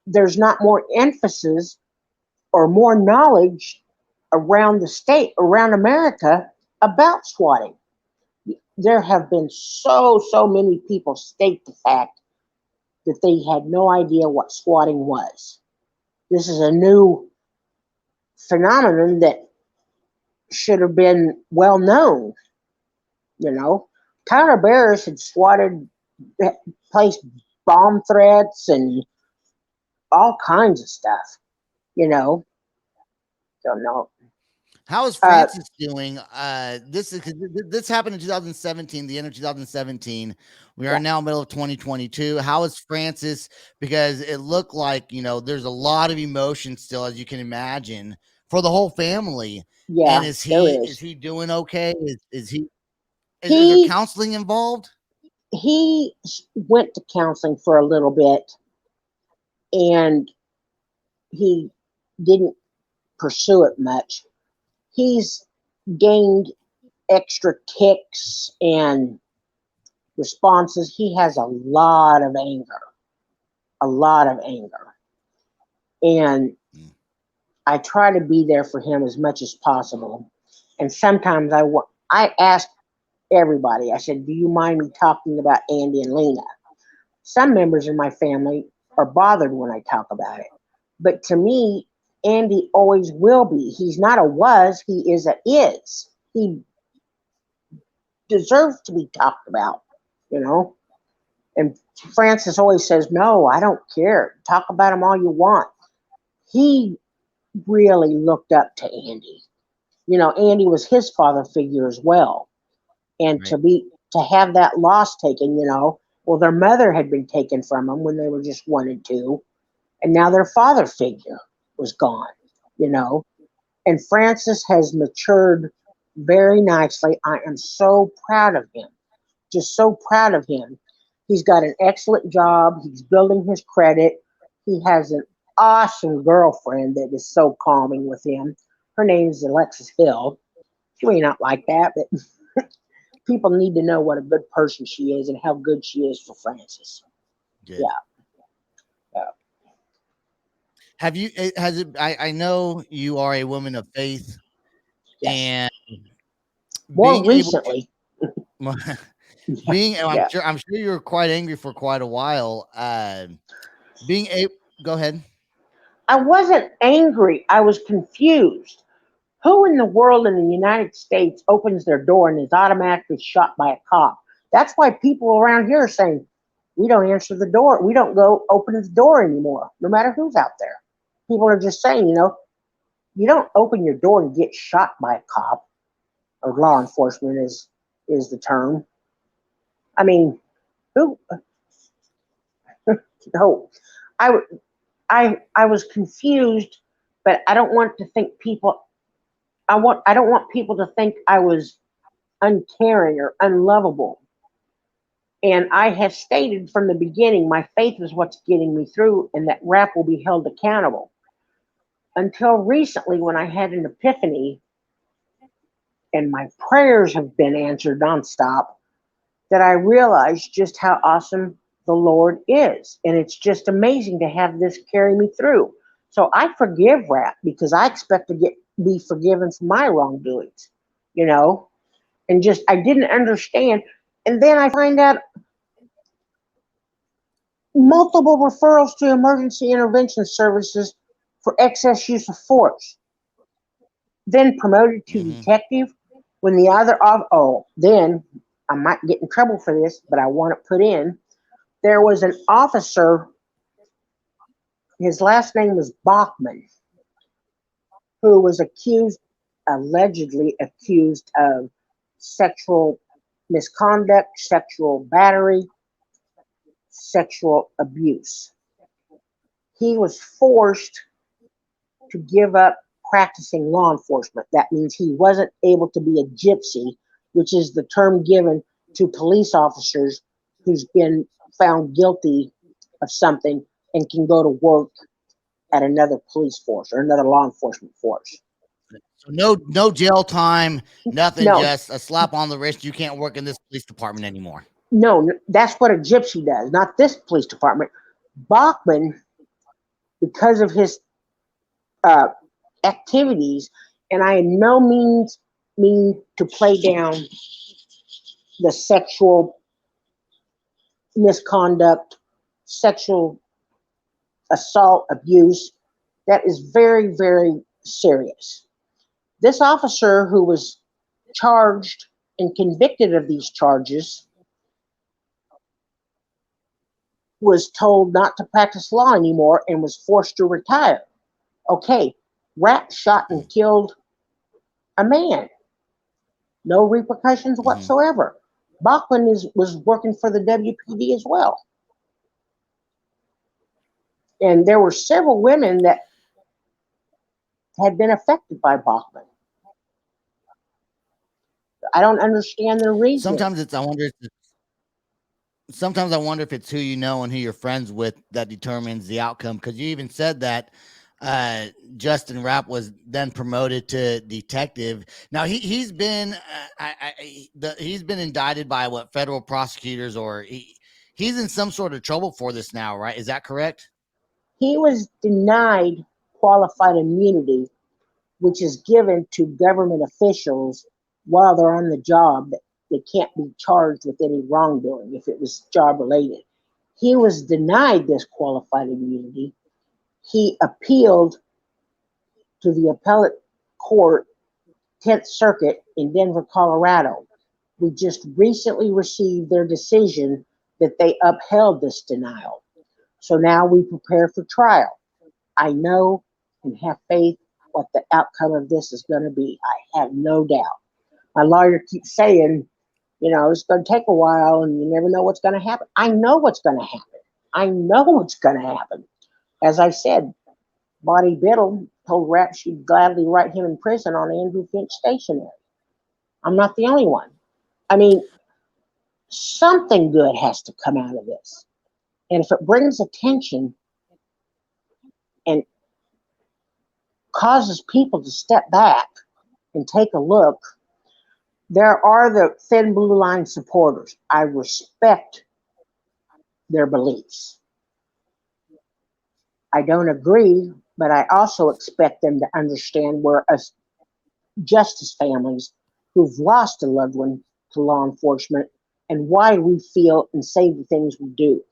there's not more emphasis or more knowledge around the state, around America about swatting. There have been so many people state the fact that they had no idea what swatting was. This is a new phenomenon that should have been well known, you know. Tyler Barris had swatted, placed bomb threats and all kinds of stuff, you know. So no. How is Uh, Francis doing? This happened in 2017, the end of 2017. We are yeah, now middle of 2022. How is Francis? Because it looked like, there's a lot of emotion still, as you can imagine, for the whole family. And yeah, is there he is is. he doing okay? Is there He counseling involved? he went to counseling for a little bit, and he didn't pursue it much. He's gained extra ticks and responses. He has a lot of anger. And Mm. I try to be there for him as much as possible. And sometimes I ask everybody, I said, do you mind me talking about Andy and Lena? Some members of my family are bothered when I talk about it. But to me, Andy always will be. He's not a was, he is a is. He deserves to be talked about, you know? And Francis always says, no, I don't care. Talk about him all you want. He really looked up to Andy. You know, Andy was his father figure as well. And Right. to have that loss taken, well, their mother had been taken from them when they were just 1 and 2, and now their father figure was gone, you know. And Francis has matured very nicely. I am so proud of him, just so proud of him. He's got an excellent job. He's building his credit. He has an awesome girlfriend that is so calming with him. Her name is Alexis Hill. She may not like that, but people need to know what a good person she is and how good she is for Francis. Yeah, Good. yeah, Have you? Has it? I know you are a woman of faith, yes. and More being able recently, to yeah, being. yeah. I'm sure you were quite angry for quite a while. Being able. Go ahead. I wasn't angry. I was confused. Who in the world in the United States opens their door and is automatically shot by a cop? That's why people around here are saying, we don't answer the door. We don't go open the door anymore, no matter who's out there. People are just saying, you don't open your door and get shot by a cop, or law enforcement is the term. I mean, who? No, I, I was confused, but I don't want to think people. I don't want people to think I was uncaring or unlovable. And I have stated from the beginning, my faith is what's getting me through, and that rap will be held accountable. Until recently, when I had an epiphany, and my prayers have been answered nonstop, that I realized just how awesome the Lord is. And it's just amazing to have this carry me through. So I forgive rap because I expect to be forgiven for my wrongdoings, you know, and just I didn't understand. And then I find out multiple referrals to emergency intervention services for excess use of force. Then promoted to Hmm. detective when the other then I might get in trouble for this, but I want to put in there was an officer, his last name was Bachman, who was allegedly accused of sexual misconduct, sexual battery, sexual abuse. He was forced to give up practicing law enforcement. That means he wasn't able to be a gypsy, which is the term given to police officers who's been found guilty of something and can go to work at another police force or another law enforcement force. So no jail time, nothing, No, just a slap on the wrist. You can't work in this police department anymore. no, that's what a gypsy does, not this police department. Bachman, because of his uh, activities, and I in no means mean to play down the sexual misconduct, sexual assault, abuse, that is very, very serious. This officer who was charged and convicted of these charges was told not to practice law anymore and was forced to retire. Okay, Rat shot and killed a man. No repercussions Hmm. whatsoever. Bachman was working for the WPD as well. And there were several women that had been affected by Bachman. I don't understand their reasoning. Sometimes it's I wonder. Sometimes I wonder if it's who you know and who you're friends with that determines the outcome. Because you even said that uh, Justin Rapp was then promoted to detective. Now he's been he's been indicted by what federal prosecutors or he's in some sort of trouble for this now, right? Is that correct? He was denied qualified immunity, which is given to government officials while they're on the job. They can't be charged with any wrongdoing if it was job related. He was denied this qualified immunity. He appealed to the appellate court, 10th Circuit in Denver, Colorado. We just recently received their decision that they upheld this denial. So now we prepare for trial. I know and have faith what the outcome of this is going to be. I have no doubt. My lawyer keeps saying, it's going to take a while and you never know what's going to happen. I know what's going to happen. I know what's going to happen. As I said, Bonnie Biddle told Rap she'd gladly write him in prison on Andrew Finch stationery. I'm not the only one. I mean, something good has to come out of this. And if it brings attention and causes people to step back and take a look, there are the thin blue line supporters. I respect their beliefs. I don't agree, but I also expect them to understand we're us justice families who've lost a loved one to law enforcement and why we feel and say the things we do.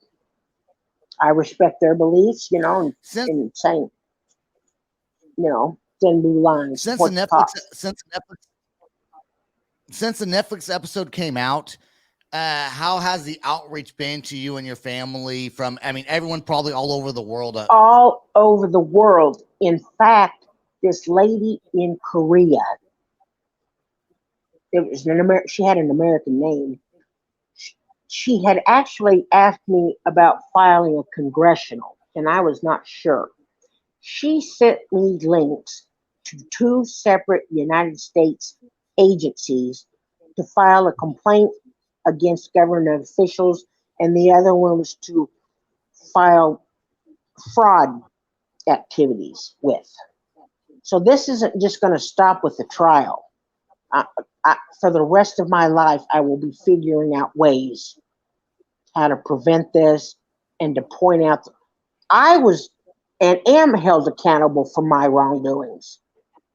I respect their beliefs, Since and saying, thin blue line, since the support the Netflix cause. since the Netflix episode came out, how has the outreach been to you and your family from, I mean, everyone probably all over the world? All over the world. In fact, this lady in Korea, she had an American name. She had actually asked me about filing a congressional, and I was not sure. She sent me links to two separate United States agencies to file a complaint against government officials, and the other one was to file fraud activities with. So this isn't just going to stop with the trial. I, for the rest of my life, I will be figuring out ways how to prevent this and to point out I was and am held accountable for my wrongdoings.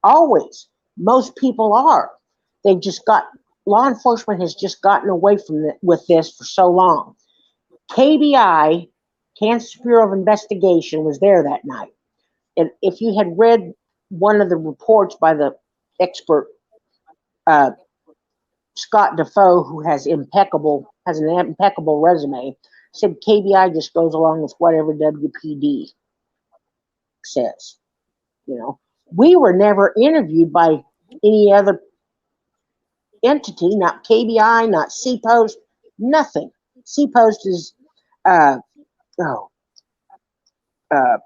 Always. Most people are. They've just got law enforcement has just gotten away from with this for so long. KBI, Kansas Bureau of Investigation, was there that night. And if you had read one of the reports by the expert uh, Scott Defoe, who has an impeccable resume, said KBI just goes along with whatever WPD says. You know, we were never interviewed by any other entity, not KBI, not C Post, nothing. C Post is uh, oh, uh,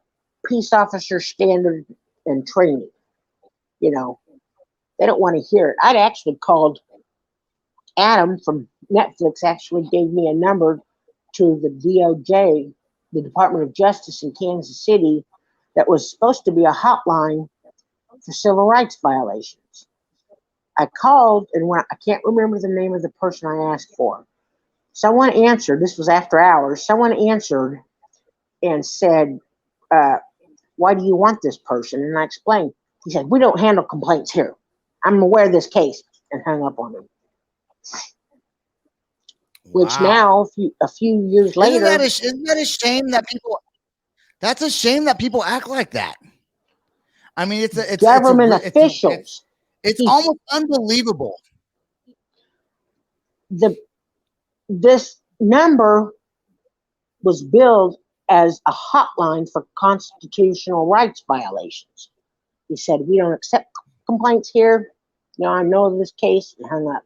peace officer standard and training. You know, they don't want to hear it. I'd actually called Adam from Netflix, actually gave me a number to the DOJ, the Department of Justice in Kansas City, that was supposed to be a hotline for civil rights violations. I called, and when I can't remember the name of the person I asked for. Someone answered. This was after hours. Someone answered and said, "Why do you want this person?" And I explained. He said, "We don't handle complaints here. I'm aware of this case," and hung up on me. Which Wow. now, a few years later, Isn't that a shame that people? That's a shame that people act like that. I mean, government officials, it's he almost unbelievable. the this number was billed as a hotline for constitutional rights violations. He said, "We don't accept complaints here. You know, I know of this case," and hung up.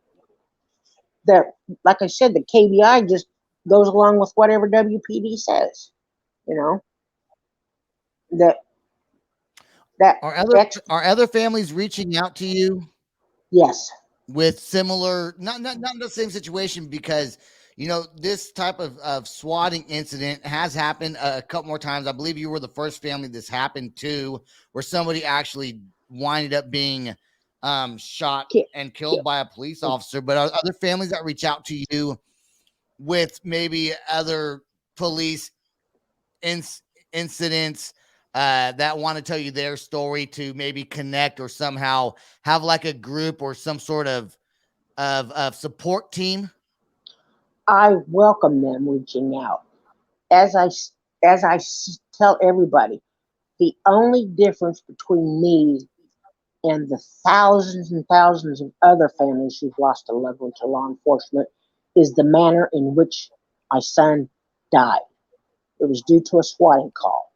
Like I said, the KBI just goes along with whatever WPD says. You know, that that ex Are other families reaching out to you yes. with similar, not the same situation, because this type of swatting incident has happened a couple more times. I believe you were the first family this happened to, where somebody actually winded up being shot and killed by a police officer. But are other families that reach out to you with maybe other police incidents that want to tell you their story, to maybe connect or somehow have like a group or some sort of support team? I welcome them reaching out. As I tell everybody, the only difference between me and the thousands and thousands of other families who've lost a loved one to law enforcement is the manner in which my son died. It was due to a swatting call.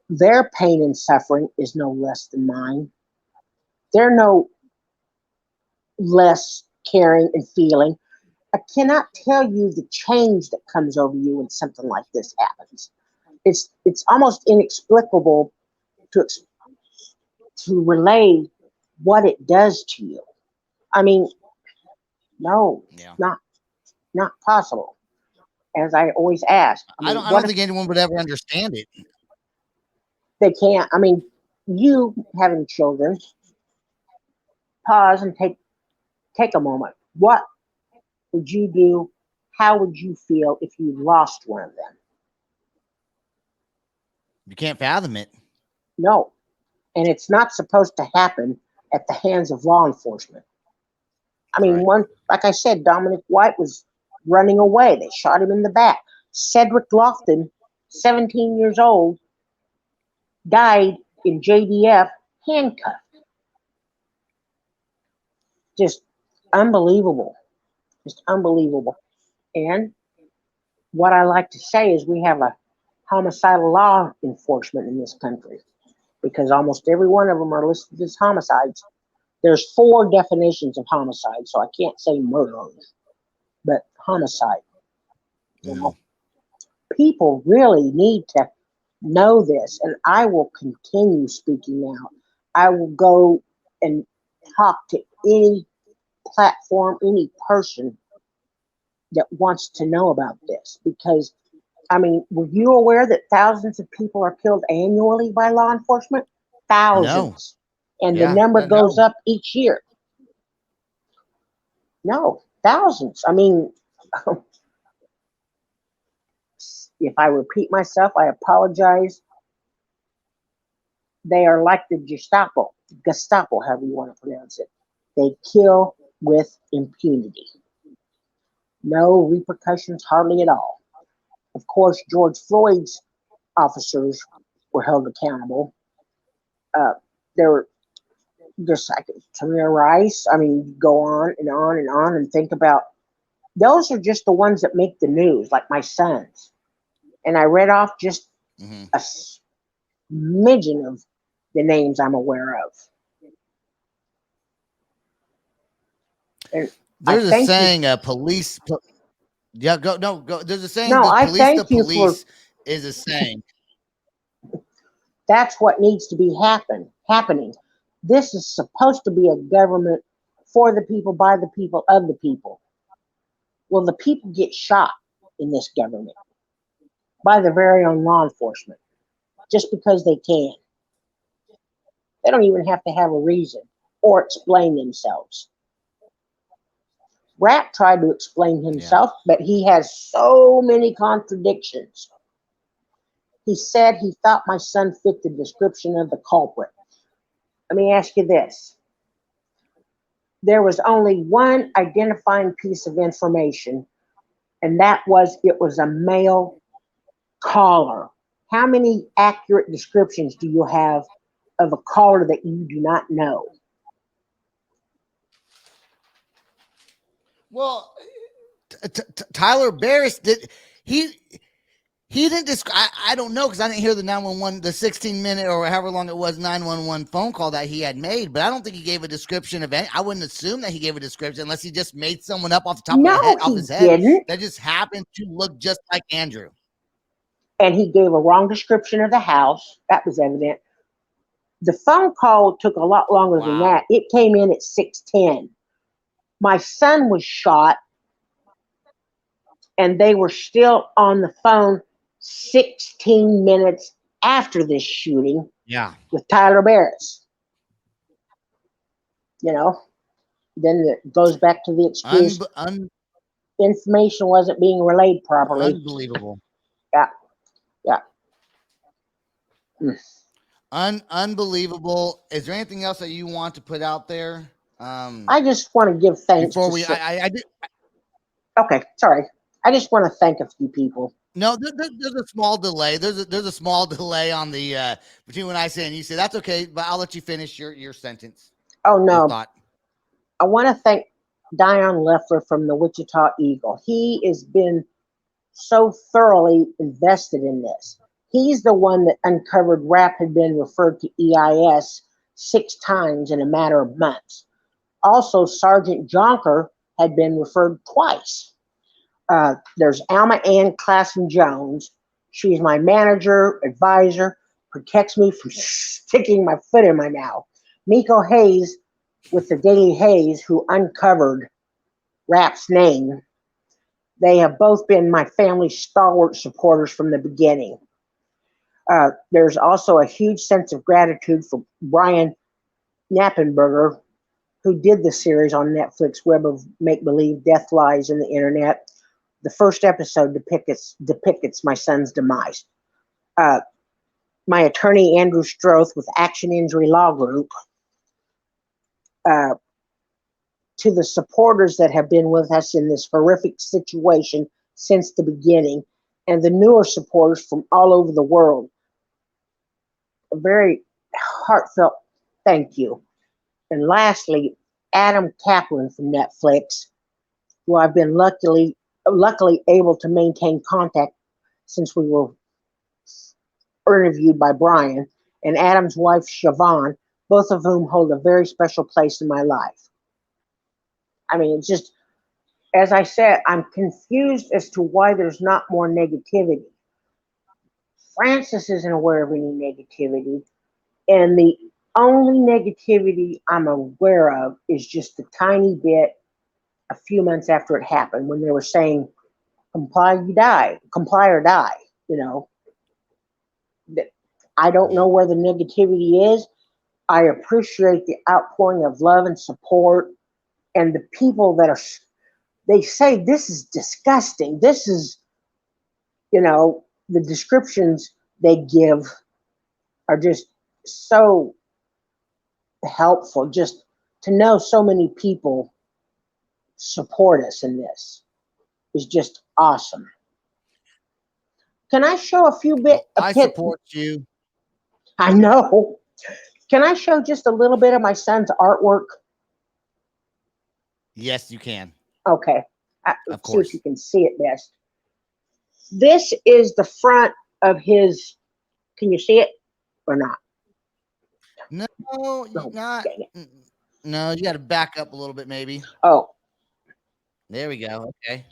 Their pain and suffering is no less than mine. They're no less caring and feeling. I cannot tell you the change that comes over you when something like this happens. It's almost inexplicable to relay what it does to you. I mean, no, Yeah. not possible. As I always ask, I mean, I what don't if think anyone would ever understand it. they can't? I mean, you having children, pause and take a moment. What would you do? How would you feel if you lost one of them? You can't fathom it. No, and it's not supposed to happen at the hands of law enforcement. I mean, Right. like I said, Dominic White was running away. They shot him in the back. Cedric Lofton, 17 years old, died in JDF handcuffed. Just unbelievable. Just unbelievable. And what I like to say is we have a homicidal law enforcement in this country, because almost every one of them are listed as homicides. There's 4 definitions of homicide, so I can't say murderers, but homicide. You Mm. know, people really need to know this, and I will continue speaking out. I will go and talk to any platform, any person that wants to know about this, because I mean, were you aware that thousands of people are killed annually by law enforcement? No. Thousands. And the Yeah. number No. goes up each year. No, thousands. I mean, if I repeat myself, I apologize. They are like the Gestapo, however you want to pronounce it. They kill with impunity. No repercussions, hardly at all. Of course, George Floyd's officers were held accountable. Uh, there were just like Tamir Rice. I mean, go on and on and on and think about those are just the ones that make the news, like my sons. And I read off just Hmm. a smidgen of the names I'm aware of. And I There's a thank you. saying, yeah, go, no, go. There's a saying, No, I the thank you for police is a saying. that's what needs to be happening. This is supposed to be a government for the people, by the people, of the people. Well, the people get shot in this government by their very own law enforcement just because they can. They don't even have to have a reason or explain themselves. Rapp tried to explain Yeah. himself, but he has so many contradictions. He said he thought my son fit the description of the culprit. Let me ask you this. There was only one identifying piece of information, and that was it was a male caller. How many accurate descriptions do you have of a caller that you do not know? Well, Tyler Barris did he he didn't describe. I don't know because I didn't hear the 911, the 16-minute or however long it was 911 phone call that he had made. But I don't think he gave a description of any. I wouldn't assume that he gave a description unless he just made someone up off the top of the head, No, off he his head, didn't. that just happened to look just like Andrew. And he gave a wrong description of the house. That was evident. The phone call took a lot longer than that. Wow. It came in at 6:10. My son was shot, and they were still on the phone 16 minutes after this shooting Yeah. with Tyler Barris. You know, then it goes back to the Un, excuse un, information wasn't being relayed properly. unbelievable. Yeah, yeah. Mm. Unbelievable. Is there anything else that you want to put out there? I just want to give thanks Before to. we, I did. Okay, sorry. I just want to thank a few people. No, there's a small delay. There's a small delay on the between when I say and you say. That's okay, but I'll let you finish your sentence, Oh your no, thought. I want to thank Dion Leffler from the Wichita Eagle. He has been so thoroughly invested in this. He's the one that uncovered rap had been referred to EIS 6 times in a matter of months. Also, Sergeant Jonker had been referred twice. There's Alma Ann Classen Jones. She's my manager, advisor, protects me from sticking my foot in my mouth. Miko Hayes with the Daily Hayes, who uncovered Rap's name. They have both been my family's stalwart supporters from the beginning. There's also a huge sense of gratitude for Brian Knappenberger, who did the series on Netflix, Web of Make Believe, Death Lies in the Internet. The first episode depicts my son's demise. Uh, my attorney, Andrew Stroth, with Action Injury Law Group. Uh, to the supporters that have been with us in this horrific situation since the beginning, and the newer supporters from all over the world. A very heartfelt thank you. And lastly, Adam Kaplan from Netflix, who I've been luckily able to maintain contact since we were interviewed by Brian, and Adam's wife Siobhan, both of whom hold a very special place in my life. I mean, it's just, as I said, I'm confused as to why there's not more negativity. Francis isn't aware of any negativity, and the only negativity I'm aware of is just a tiny bit a few months after it happened when they were saying, comply or die, you know. I don't know Mhm. where the negativity is. I appreciate the outpouring of love and support. And the people that are, they say this is disgusting. This is, the descriptions they give are just so helpful. Just to know so many people support us in this is just awesome. Can I show a few bit Well, a I pit? support you. I know. Can I show just a little bit of my son's artwork? Yes, you can. Okay. Of Let's see if you course. can see it best. This is the front of his. Can you see it or not? No, No, not. dang it. No, you got to back up a little bit, maybe. Oh, There we go. Okay.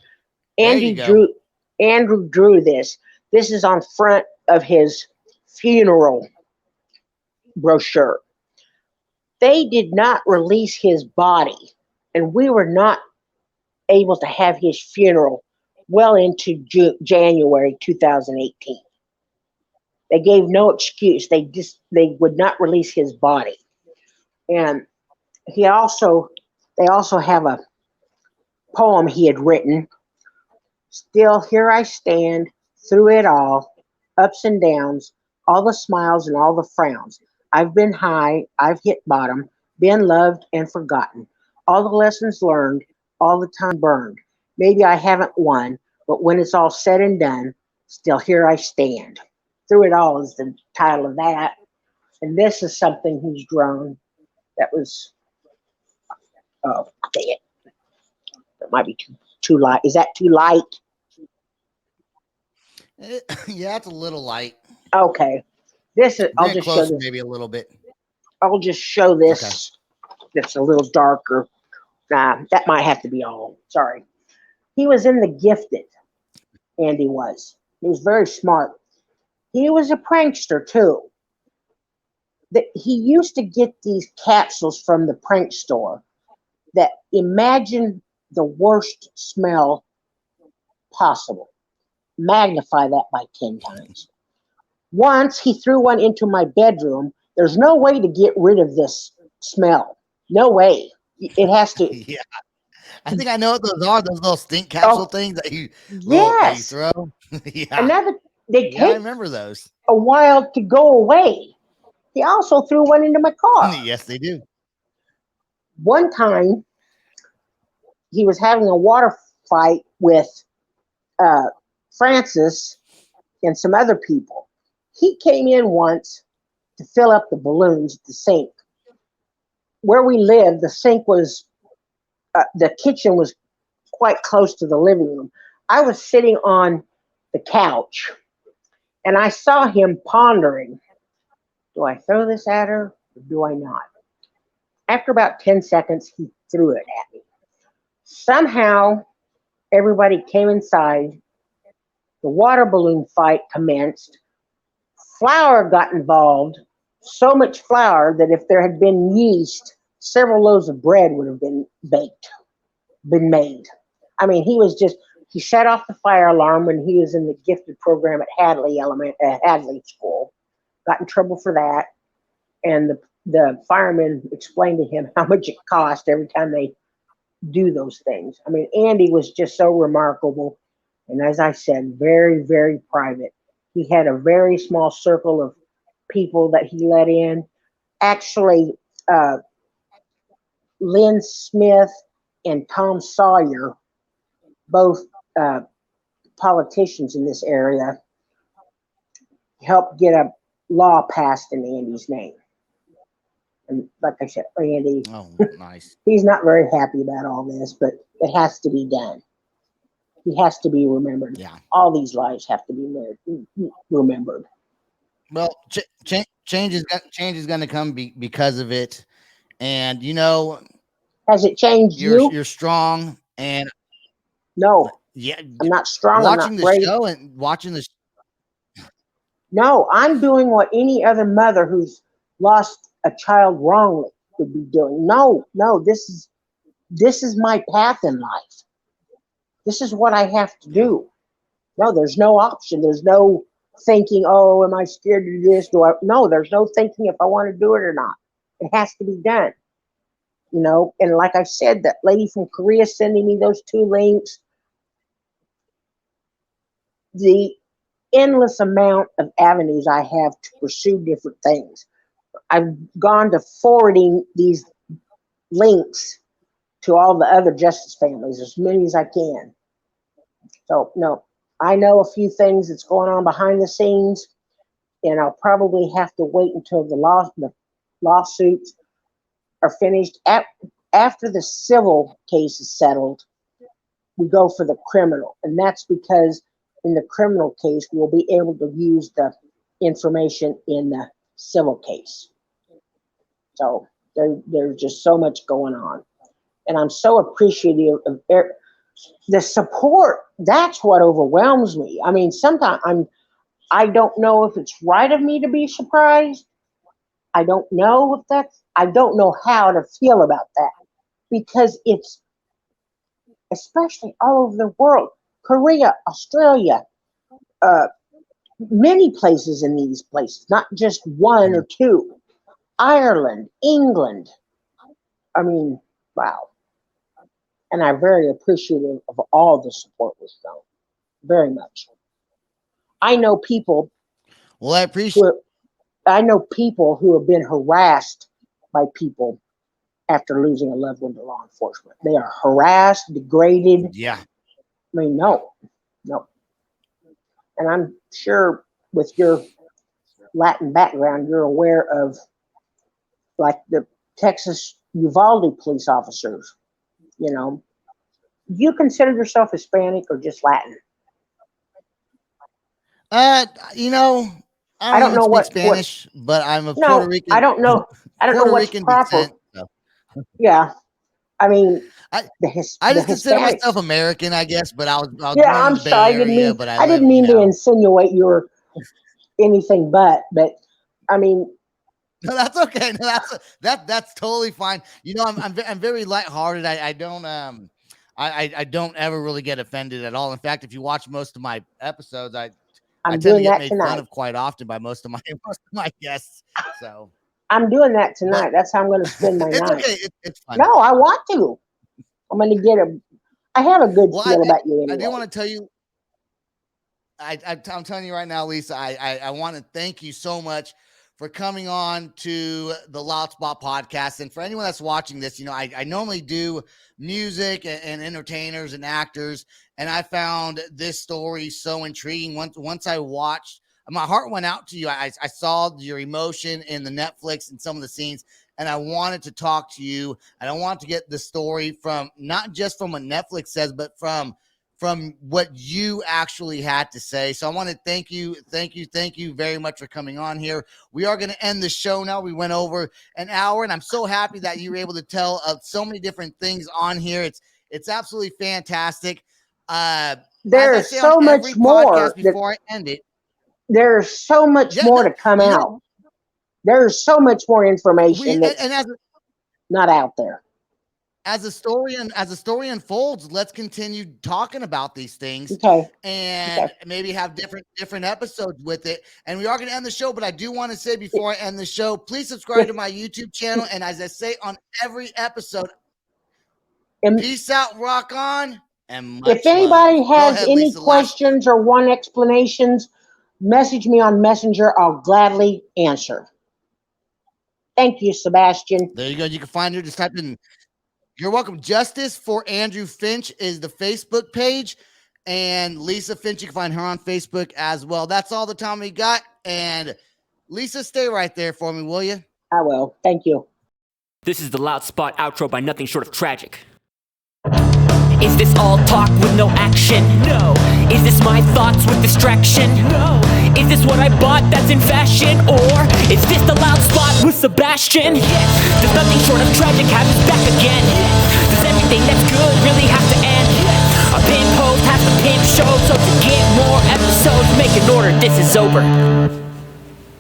There you Andy go. drew. Andrew drew this. This is on front of his funeral brochure. They did not release his body, and we were not able to have his funeral well into January 2018. They gave no excuse. They would not release his body, and he also they also have a poem he had written. Still here I stand through it all, ups and downs, all the smiles and all the frowns. I've been high, I've hit bottom, been loved and forgotten. All the lessons learned, all the time burned. Maybe I haven't won, but when it's all said and done, still here I stand. Through it all is the title of that. And this is something he's drawn that was, oh, dang it. That might be too light. Is that too light? Yeah, it's a little light. Okay. Bring it closer, maybe a little bit. I'll just show Okay. this that's a little darker. Nah, that might have to be all. Sorry. He was in the gifted, Andy was. He was very smart. He was a prankster too. He used to get these capsules from the prank store that imagine the worst smell possible. Magnify that by 10 times. Once he threw one into my bedroom. There's no way to get rid of this smell. No way. It has to. Yeah, I think I know what those are. Those little stink capsule Oh, things that you yes. throw. Yeah, Another, they yeah, I take remember those. a while to go away. He also threw one into my car. Yes, they do. One time, he was having a water fight with uh, Francis and some other people. He came in once to fill up the balloons at the sink. Where we lived, the sink was, the kitchen was quite close to the living room. I was sitting on the couch and I saw him pondering, do I throw this at her or do I not? After about 10 seconds, he threw it at me. Somehow, everybody came inside. The water balloon fight commenced. Flour got involved. So much flour that if there had been yeast, several loaves of bread would have been made. I mean, he set off the fire alarm when he was in the gifted program at Hadley School. Got in trouble for that. And the firemen explained to him how much it cost every time they do those things. I mean, Andy was just so remarkable. And as I said, very, very private. He had a very small circle of people that he let in. Actually, uh, Lynn Smith and Tom Sawyer, both uh, politicians in this area, helped get a law passed in Andy's name. And like I said, Andy, Oh, nice. he's not very happy about all this, but it has to be done. He has to be remembered. Yeah. All these lives have to be remembered. Well, change is going to come because of it, and Has it changed you? you're strong, and No, yeah, I'm not strong. I'm not watching the brave. show and watching the No, I'm doing what any other mother who's lost a child wrongly would be doing. No, no, this is my path in life. This is what I have to yeah. do. No, there's no option. There's no thinking, oh, am I scared to do this? No, there's no thinking if I want to do it or not. It has to be done. And like I said, that lady from Korea sending me those 2 links, the endless amount of avenues I have to pursue different things. I've gone to forwarding these links to all the other justice families, as many as I can. So, no, I know a few things that's going on behind the scenes, and I'll probably have to wait until the lawsuits are finished. After the civil case is settled, we go for the criminal, and that's because in the criminal case, we'll be able to use the information in the civil case. So there's just so much going on. And I'm so appreciative of the support. That's what overwhelms me. I mean, sometimes I don't know if it's right of me to be surprised. I don't know I don't know how to feel about that, because it's especially all over the world, Korea, Australia, many places in these places, not just one or two, Ireland, England. I mean, wow. And I'm very appreciative of all the support we've shown, very much. I know people. Well, I know people who have been harassed by people after losing a loved one to law enforcement. They are harassed, degraded. Yeah. I mean, no. And I'm sure with your Latin background, you're aware of like the Texas Uvalde police officers. Do you consider yourself Hispanic or just Latin? I don't know speak Spanish, but I'm a Puerto Rican. I don't know. I don't know what's proper. Descent, so. Yeah, I mean, I just consider myself American, I guess. But I was I'm sorry. I didn't mean to insinuate you were anything but. I mean, no, that's okay. No, that's totally fine. I'm very lighthearted. I don't I don't ever really get offended at all. In fact, if you watch most of my episodes, I tend to get made fun of quite often by most of my guests. So I'm doing that tonight. That's how I'm going to spend my night. Okay. It's fine. No, I want to. I'm going to I have a good feel about you anyway. I do want to tell you. I'm telling you right now, Lisa, I want to thank you so much for coming on to the Loud Spot podcast. And for anyone that's watching this, I normally do music and entertainers and actors. And I found this story so intriguing. Once I watched, my heart went out to you. I saw your emotion in the Netflix and some of the scenes, and I wanted to talk to you. And I want to get the story from not just from what Netflix says, but from what you actually had to say. So I want to thank you very much for coming on here. We are going to end the show now. We went over an hour, and I'm so happy that you were able to tell so many different things on here. It's absolutely fantastic. There's so much more before I end it. There's so much more to come out. There's so much more information not out there. As the story unfolds, let's continue talking about these things, and maybe have different episodes with it. And we are going to end the show, but I do want to say before I end the show, please subscribe to my YouTube channel. And as I say on every episode, peace out, rock on, and much if anybody love. has any Lisa, questions or want explanations, message me on Messenger. I'll gladly answer. Thank you, Sebastian. There you go. You can find her. Just type in. You're welcome. Justice for Andrew Finch is the Facebook page, and Lisa Finch, you can find her on Facebook as well. That's all the time we got. And Lisa, stay right there for me, will you? I will. Thank you. This is the Loud Spot outro by Nothing Short of Tragic. Is this all talk with no action? No. Is this my thoughts with distraction? No. Is this what I bought that's in fashion? Or is this the Loud Spot with Sebastian? Yes. Does Nothing Short of Tragic have his back again? Yes. Does everything that's good really have to end? Yes. A pimp host has to pimp show, so to get more episodes, make an order, this is over.